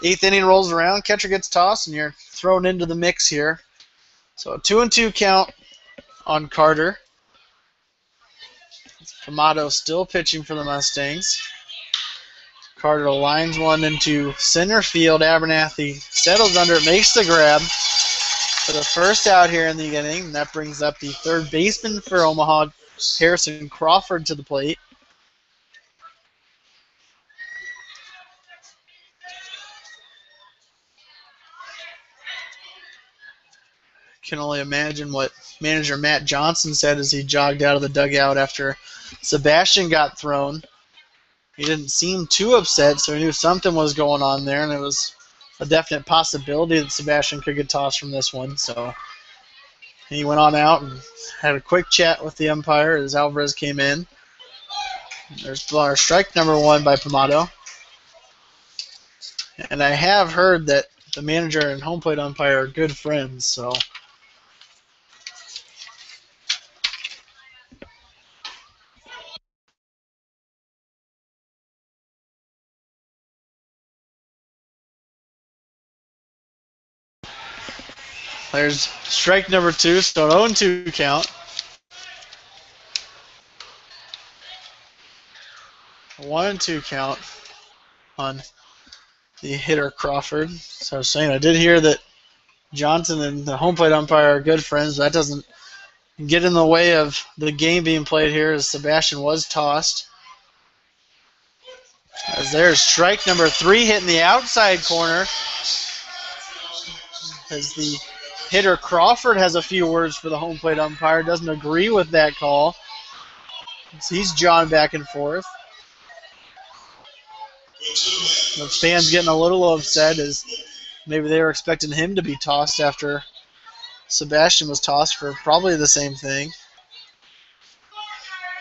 8th inning rolls around, catcher gets tossed, and you're thrown into the mix here. So a 2-2 count on Carter. Pomato still pitching for the Mustangs. Carter lines one into center field. Abernathy settles under it, makes the grab for the first out here in the inning. And that brings up the third baseman for Omaha, Harrison Crawford, to the plate. Can only imagine what manager Matt Johnson said as he jogged out of the dugout after Sebastian got thrown. He didn't seem too upset, so he knew something was going on there, and it was a definite possibility that Sebastian could get tossed from this one. So he went on out and had a quick chat with the umpire as Alvarez came in. There's our strike number 1 by Pomato. And I have heard that the manager and home plate umpire are good friends, so there's strike number 2, so an 0-2 count. A 1-2 count on the hitter Crawford. So I was saying, I did hear that Johnson and the home plate umpire are good friends. That doesn't get in the way of the game being played here, as Sebastian was tossed. As there's strike number 3 hitting the outside corner. As the hitter Crawford has a few words for the home plate umpire. Doesn't agree with that call. So he's jawing back and forth. The fans getting a little upset as maybe they were expecting him to be tossed after Sebastian was tossed for probably the same thing.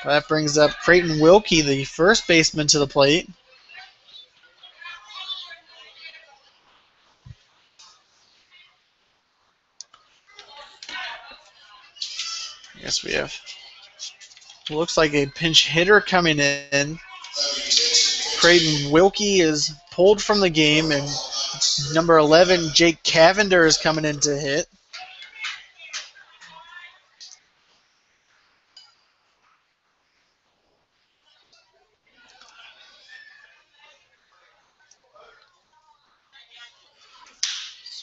That brings up Creighton Wilkie, the first baseman, to the plate. I guess we have, looks like a pinch hitter coming in. Creighton Wilkie is pulled from the game, and number 11, Jake Cavender, is coming in to hit.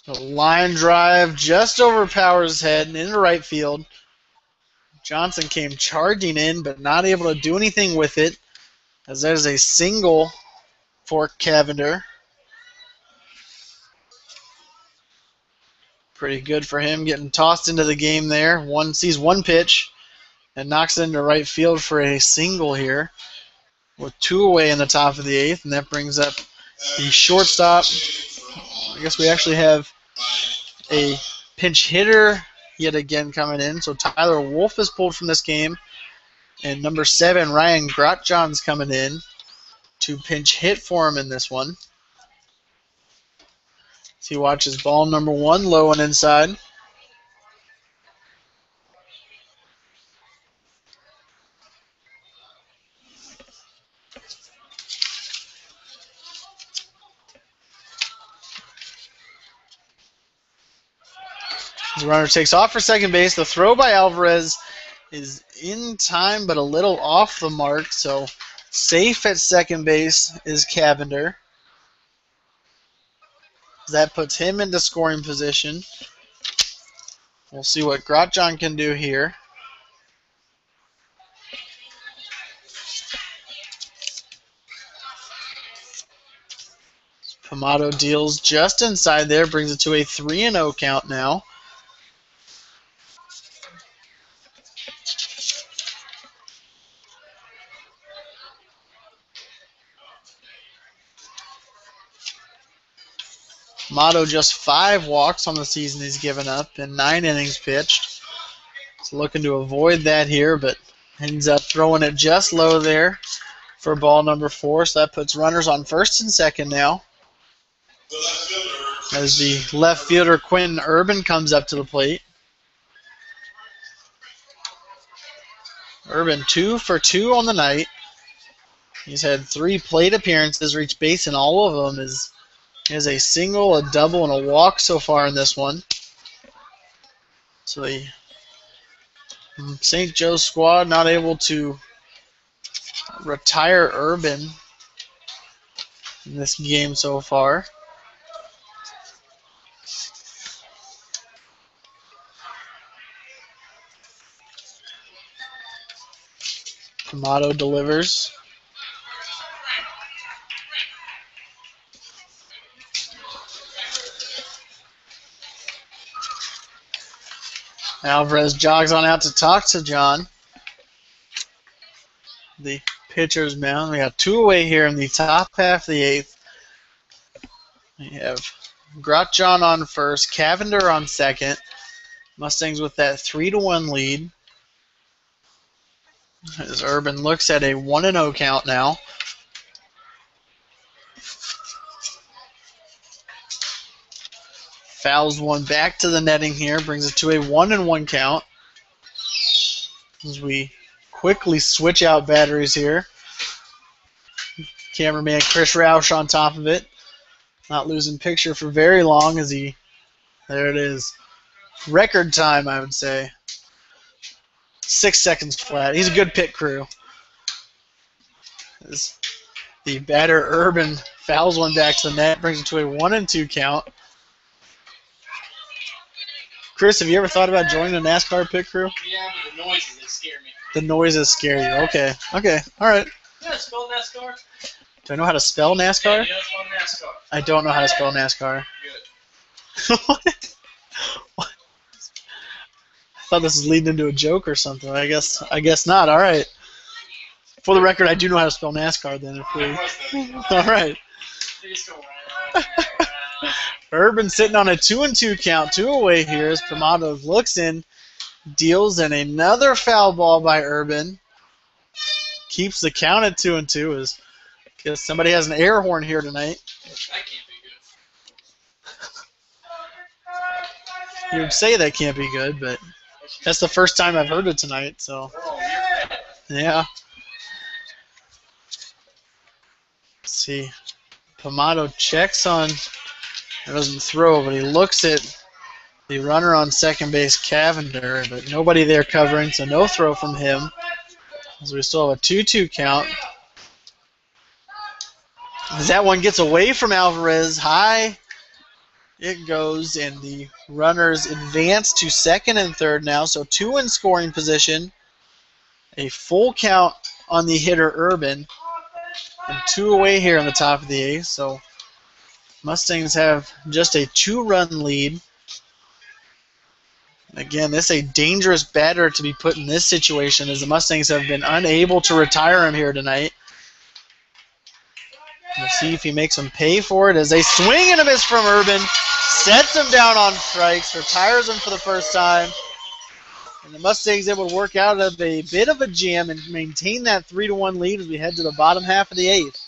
So line drive just over Powers' head and into right field. Johnson came charging in, but not able to do anything with it, as that is a single for Cavender. Pretty good for him, getting tossed into the game there. Sees one pitch and knocks it into right field for a single here, with 2 away in the top of the 8th, and that brings up the shortstop. I guess we actually have a pinch hitter yet again coming in. So Tyler Wolf is pulled from this game, and number 7, Ryan Grotjohn's coming in to pinch hit for him in this one. So he watches ball number 1, low and inside. The runner takes off for second base. The throw by Alvarez is in time, but a little off the mark. So safe at second base is Cavender. That puts him into scoring position. We'll see what Grotjohn can do here. Pamato deals just inside there, brings it to a 3-0 count now. Motto just 5 walks on the season he's given up in 9 innings pitched. So looking to avoid that here, but ends up throwing it just low there for ball number 4. So that puts runners on first and second now. As the left fielder Quentin Urban comes up to the plate. Urban 2 for 2 on the night. He's had 3 plate appearances, reached base in all of them. He has a single, a double, and a walk so far in this one. So the St. Joe squad not able to retire Urban in this game so far. Pamato delivers. Alvarez jogs on out to talk to John. The pitcher's mound. We got 2 away here in the top half of the 8th. We have Grotjohn on first, Cavender on second. Mustangs with that 3-1 lead. As Urban looks at a 1-0 count now. Fouls one back to the netting here, brings it to a 1-1 count. As we quickly switch out batteries here. Cameraman Chris Roush on top of it. Not losing picture for very long as he, there it is. Record time, I would say. 6 seconds flat. He's a good pit crew. As the batter Urban fouls one back to the net, brings it to a 1-2 count. Chris, have you ever thought about joining a NASCAR pit crew? Yeah, but the noises, they scare me. The noises scare you. Okay. All right. Yeah, spell NASCAR. Do I know how to spell Yeah, NASCAR? you know, it's on NASCAR. I don't know how to spell NASCAR. Good. I thought this was leading into a joke or something. I guess not. All right. For the record, I do know how to spell NASCAR. Then, if we, all right. They just go right. Urban sitting on a 2-2 count, two away here as Primato looks in, deals in another foul ball by Urban. Keeps the count at 2-2 as guess somebody has an air horn here tonight. That can't be good. You would say that can't be good, but that's the first time I've heard it tonight. So Oh, you're bad. yeah. Let's see. Primato checks on. Doesn't throw, but he looks at the runner on second base, Cavender, but nobody there covering, so no throw from him. As we still have a 2-2 count. As that one gets away from Alvarez, high it goes, and the runners advance to second and third now, so two in scoring position. A full count on the hitter, Urban, and two away here on the top of the eighth, so Mustangs have just a two-run lead. Again, this is a dangerous batter to be put in this situation as the Mustangs have been unable to retire him here tonight. We'll see if he makes them pay for it as they swing and a miss from Urban. Sets him down on strikes, retires him for the first time. And the Mustangs able to work out of a bit of a jam and maintain that 3-1 lead as we head to the bottom half of the eighth.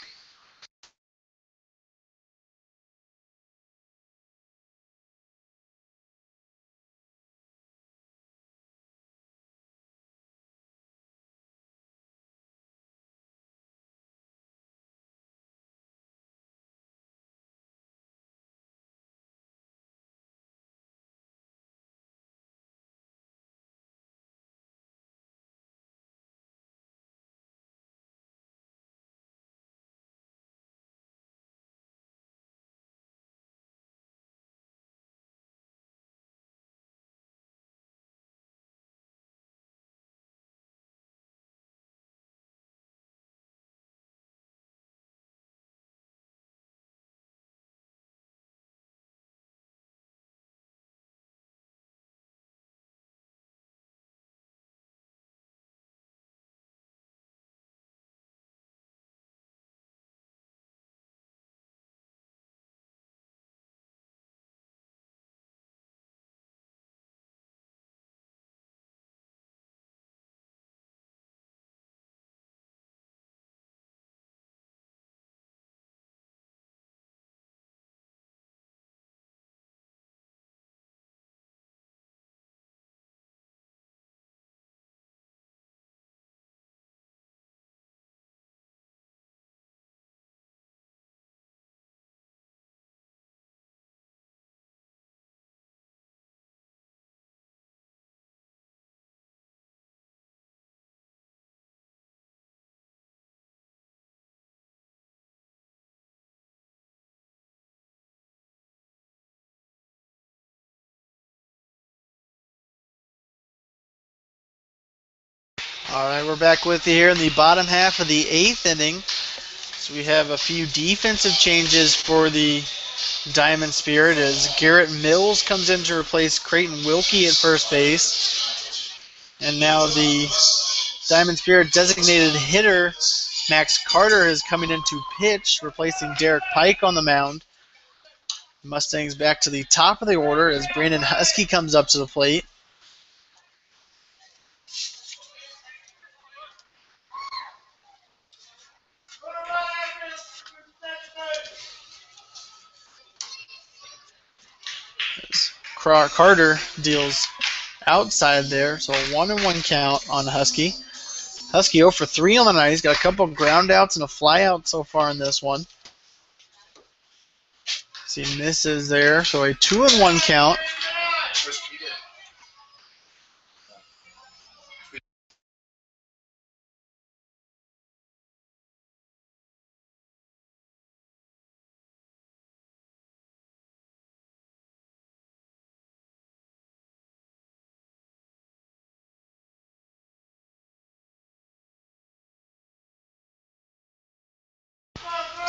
All right, we're back with you here in the bottom half of the eighth inning. So we have a few defensive changes for the Diamond Spirit as Garrett Mills comes in to replace Creighton Wilkie at first base. And now the Diamond Spirit designated hitter Max Carter is coming in to pitch, replacing Derek Pike on the mound. Mustangs back to the top of the order as Brandon Husky comes up to the plate. Carter deals outside there, so a 1-1 count on Husky. Husky 0 for 3 on the night. He's got a couple of ground outs and a fly out so far in this one. So he misses there, so a 2-1 count.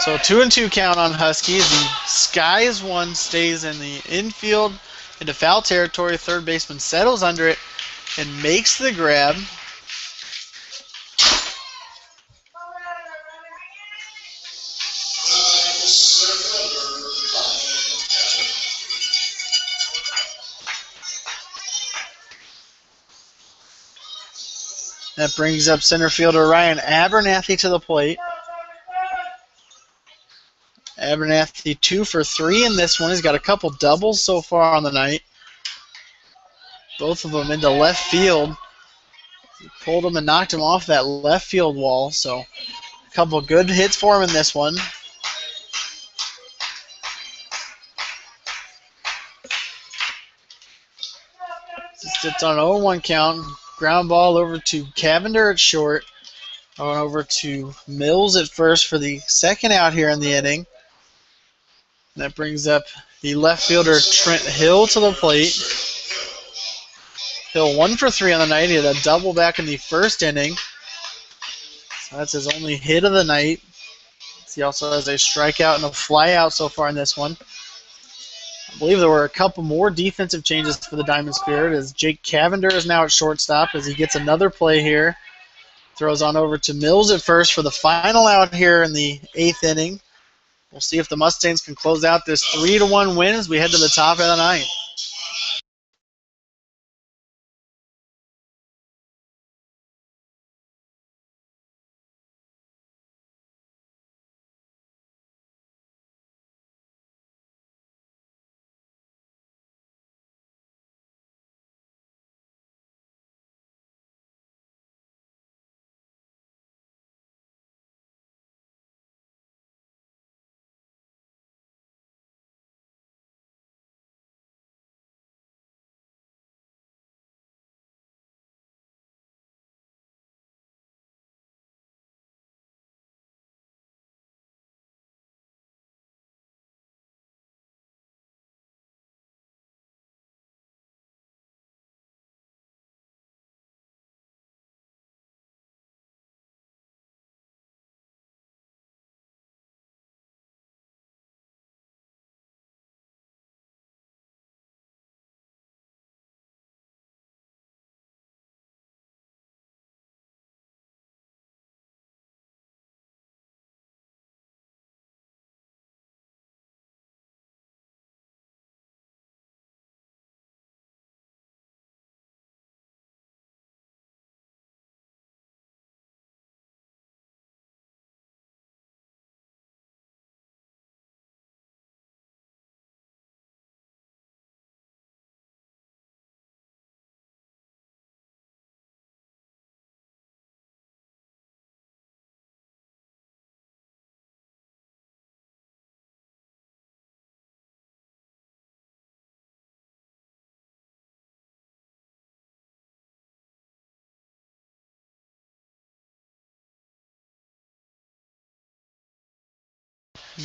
So 2-2 count on Huskies. The Skies one stays in the infield into foul territory. Third baseman settles under it and makes the grab. That brings up center fielder Ryan Abernathy to the plate. Abernathy 2 for 3 in this one. He's got a couple doubles so far on the night. Both of them into left field. He pulled him and knocked him off that left field wall. So a couple good hits for him in this one. Sits on an 0-1 count. Ground ball over to Cavender at short. Going over to Mills at first for the second out here in the inning. And that brings up the left fielder Trent Hill to the plate. Hill 1 for 3 on the night. He had a double back in the first inning. So that's his only hit of the night. He also has a strikeout and a flyout so far in this one. I believe there were a couple more defensive changes for the Diamond Spirit as Jake Cavender is now at shortstop as he gets another play here. Throws on over to Mills at first for the final out here in the 8th inning. We'll see if the Mustangs can close out this 3-1 win as we head to the top of the ninth.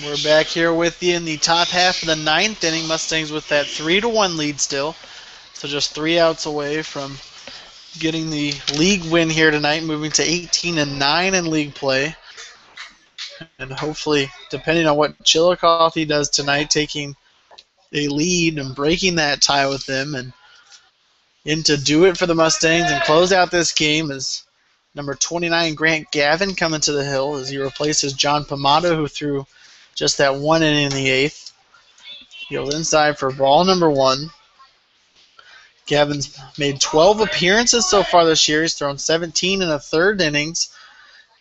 We're back here with you in the top half of the 9th inning. Mustangs with that 3-1 lead still. So just 3 outs away from getting the league win here tonight, moving to 18-9 in league play. And hopefully, depending on what Chillicothe does tonight, taking a lead and breaking that tie with them and in to do it for the Mustangs and close out this game is number 29, Grant Gavin, coming to the hill as he replaces John Pomado, who threw just that 1 inning in the 8th. He'll inside for ball number 1. Gavin's made 12 appearances so far this year. He's thrown 17 in the 3rd innings.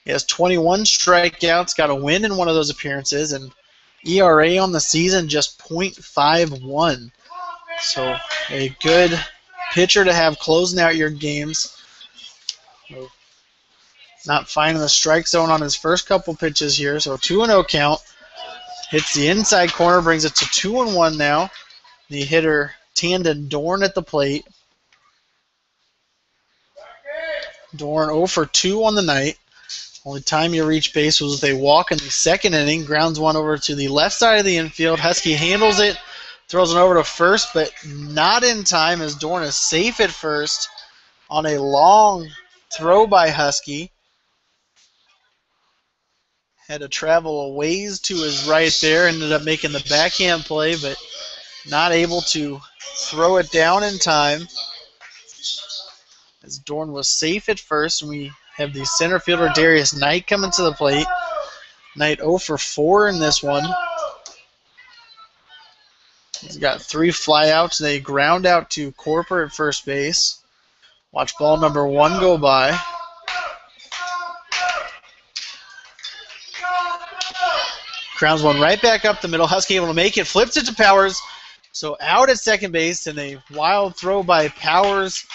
He has 21 strikeouts, got a win in one of those appearances, and ERA on the season just .51. So a good pitcher to have closing out your games. Not finding the strike zone on his first couple pitches here, so 2-0 count. Hits the inside corner, brings it to 2-1 now. The hitter, Tandon Dorn at the plate. Dorn 0 for 2 on the night. Only time you reach base was with a walk in the 2nd inning. Grounds one over to the left side of the infield. Husky handles it, throws it over to first, but not in time as Dorn is safe at first on a long throw by Husky. Had to travel a ways to his right there. Ended up making the backhand play, but not able to throw it down in time. As Dorn was safe at first, and we have the center fielder Darius Knight coming to the plate. Knight 0 for 4 in this one. He's got 3 flyouts and a ground out to Corper at first base. Watch ball number 1 go by. Grounds one right back up the middle. Husky able to make it. Flips it to Powers. So out at second base, and a wild throw by Powers.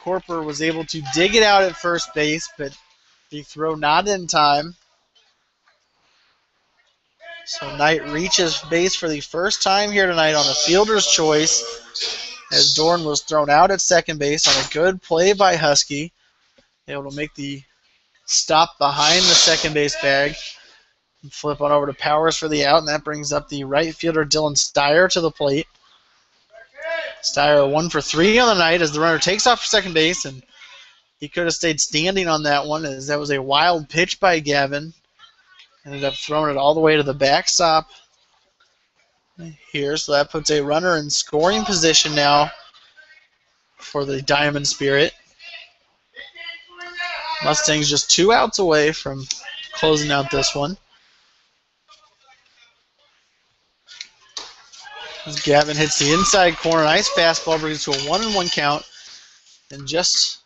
Corper was able to dig it out at first base, but the throw not in time. So Knight reaches base for the first time here tonight on a fielder's choice, as Dorn was thrown out at second base on a good play by Husky. Able to make the stop behind the second base bag. And flip on over to Powers for the out, and that brings up the right fielder Dylan Steyer to the plate. Steyer 1 for 3 on the night as the runner takes off for second base, and he could have stayed standing on that one as that was a wild pitch by Gavin. Ended up throwing it all the way to the backstop here, so that puts a runner in scoring position now for the Diamond Spirit. Mustangs just 2 outs away from closing out this one. As Gavin hits the inside corner, nice fastball brings it to a 1-1 count. And just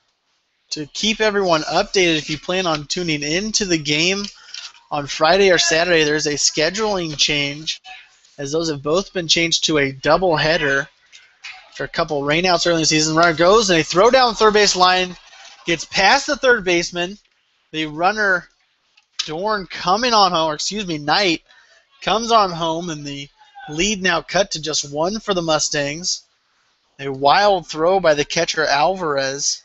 to keep everyone updated, if you plan on tuning into the game on Friday or Saturday, there's a scheduling change, as those have both been changed to a doubleheader after a couple rainouts early in the season. Runner goes, and a throw down third base line gets past the third baseman. The runner, Dorn, coming on home, or excuse me, Knight, comes on home, and the lead now cut to just 1 for the Mustangs. A wild throw by the catcher Alvarez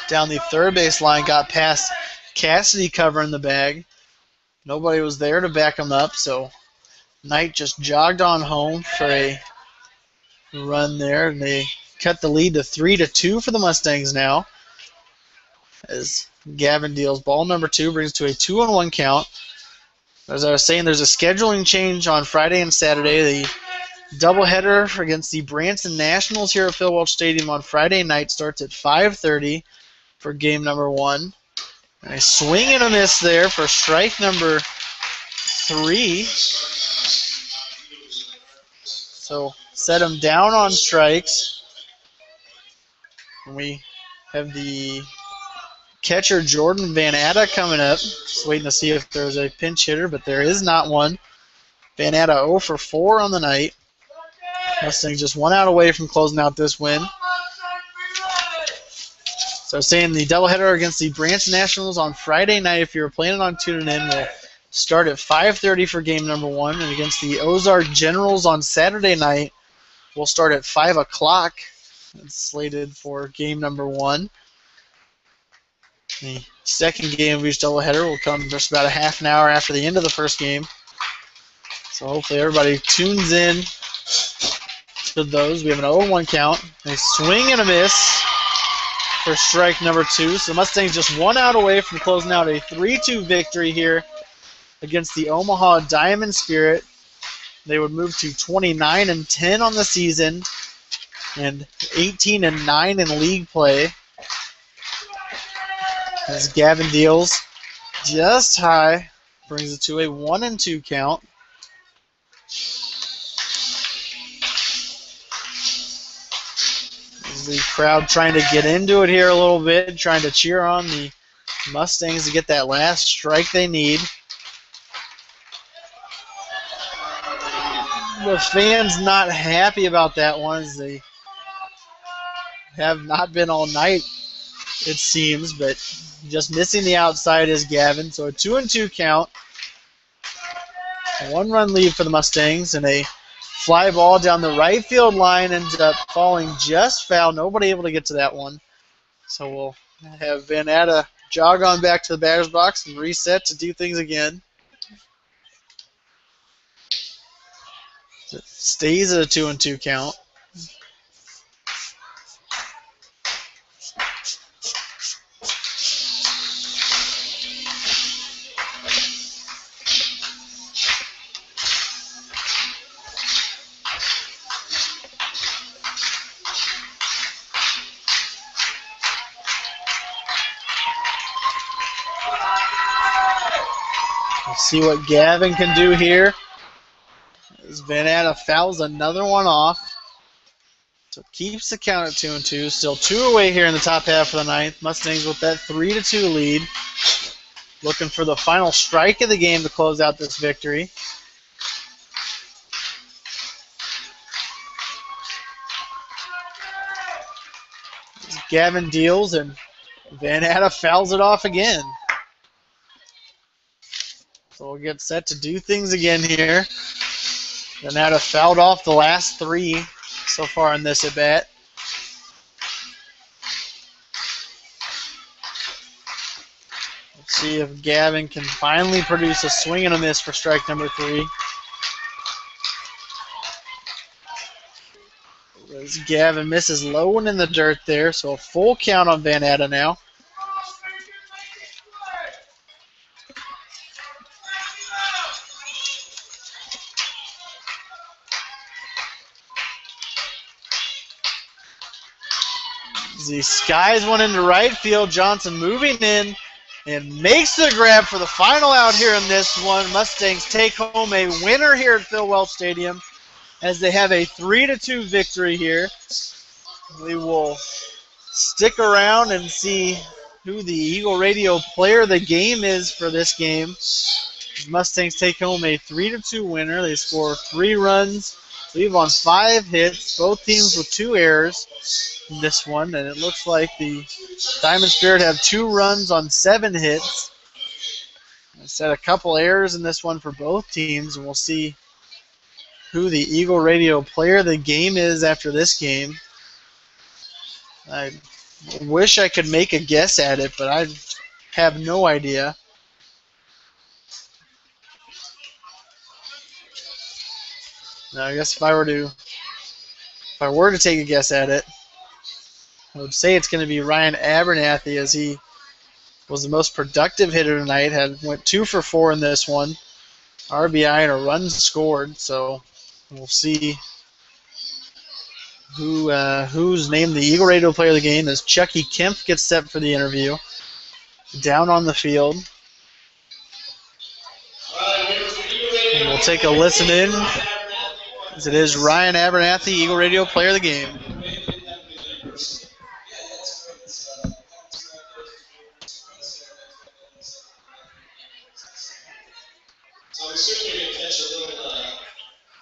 down the third base line, got past Cassidy covering the bag. Nobody was there to back him up, so Knight just jogged on home for a run there, and they cut the lead to 3-2 for the Mustangs now. As Gavin deals ball number 2, brings it to a 2-1 count. As I was saying, there's a scheduling change on Friday and Saturday. The doubleheader against the Branson Nationals here at Phil Welch Stadium on Friday night starts at 5:30 for game number 1. And a swing and a miss there for strike number 3. So set him down on strikes. And we have the catcher Jordan Van Atta coming up. Just waiting to see if there's a pinch hitter, but there is not one. Van Atta 0 for 4 on the night. Mustangs just 1 out away from closing out this win. So saying the doubleheader against the Branson Nationals on Friday night, if you're planning on tuning in, will start at 5:30 for game number 1. And against the Ozark Generals on Saturday night, we'll start at 5 o'clock. It's slated for game number 1. The second game of each doubleheader will come just about a half an hour after the end of the first game. So hopefully everybody tunes in to those. We have an 0-1 count. A swing and a miss for strike number 2. So the Mustangs just 1 out away from closing out a 3-2 victory here against the Omaha Diamond Spirit. They would move to 29-10 on the season and 18-9 in league play. As Gavin deals just high, brings it to a 1-2 count. As the crowd trying to get into it here a little bit, trying to cheer on the Mustangs to get that last strike they need. The fans not happy about that one, as they have not been all night, it seems, but just missing the outside is Gavin. So a 2-2 count. A 1-run lead for the Mustangs, and a fly ball down the right field line ends up falling just foul. Nobody able to get to that one. So we'll have Van Atta jog on back to the batter's box and reset to do things again. It stays at a 2-2 count. See what Gavin can do here. As Van Atta fouls another one off. So keeps the count at 2-2. Still 2 away here in the top half of the ninth. Mustangs with that 3-2 lead. Looking for the final strike of the game to close out this victory. Gavin deals and Van Atta fouls it off again. So we'll get set to do things again here. Van Atta fouled off the last 3 so far in this at-bat. Let's see if Gavin can finally produce a swing and a miss for strike number 3. As Gavin misses low one in the dirt there, so a full count on Van Atta now. As he skies one into right field, Johnson moving in and makes the grab for the final out here in this one. Mustangs take home a winner here at Phil Welch Stadium as they have a 3-2 victory here. We will stick around and see who the Eagle Radio player of the game is for this game. Mustangs take home a 3-2 winner. They score 3 runs, leave on 5 hits, both teams with 2 errors in this one, and it looks like the Diamond Spirit have 2 runs on 7 hits. I said a couple errors in this one for both teams, and we'll see who the Eagle Radio player of the game is after this game. I wish I could make a guess at it, but I have no idea. Now, I guess if I were to take a guess at it, I would say it's going to be Ryan Abernathy, as he was the most productive hitter tonight. Went 2 for 4 in this one, RBI and a run scored. So we'll see who's named the Eagle Radio player of the game as Chucky Kemp gets set for the interview. Down on the field. And we'll take a listen in, as it is Ryan Abernathy, Eagle Radio player of the game. So we certainly going to catch a little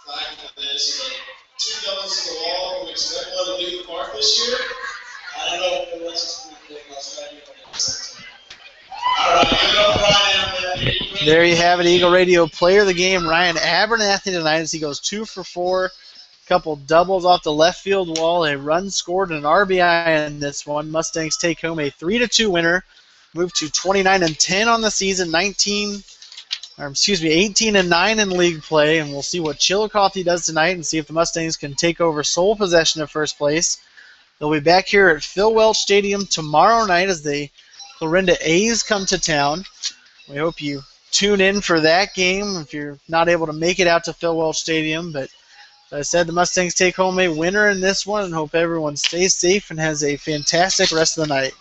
flack for this, but 2 doubles to the wall. Can we expect one to leave the park this year? I don't know if let's just move it. I'll try to get one. All right, give it up, Ryan. There you have it, Eagle Radio player of the game, Ryan Abernathy tonight, as he goes 2 for 4. A couple doubles off the left field wall, a run scored, and an RBI in this one. Mustangs take home a 3-2 winner, move to 29-10 on the season, 18-9 in league play, and we'll see what Chillicothe does tonight and see if the Mustangs can take over sole possession of first place. They'll be back here at Phil Welch Stadium tomorrow night as the Clarinda A's come to town. We hope you tune in for that game if you're not able to make it out to Phil Welch Stadium. But as I said, the Mustangs take home a winner in this one, and hope everyone stays safe and has a fantastic rest of the night.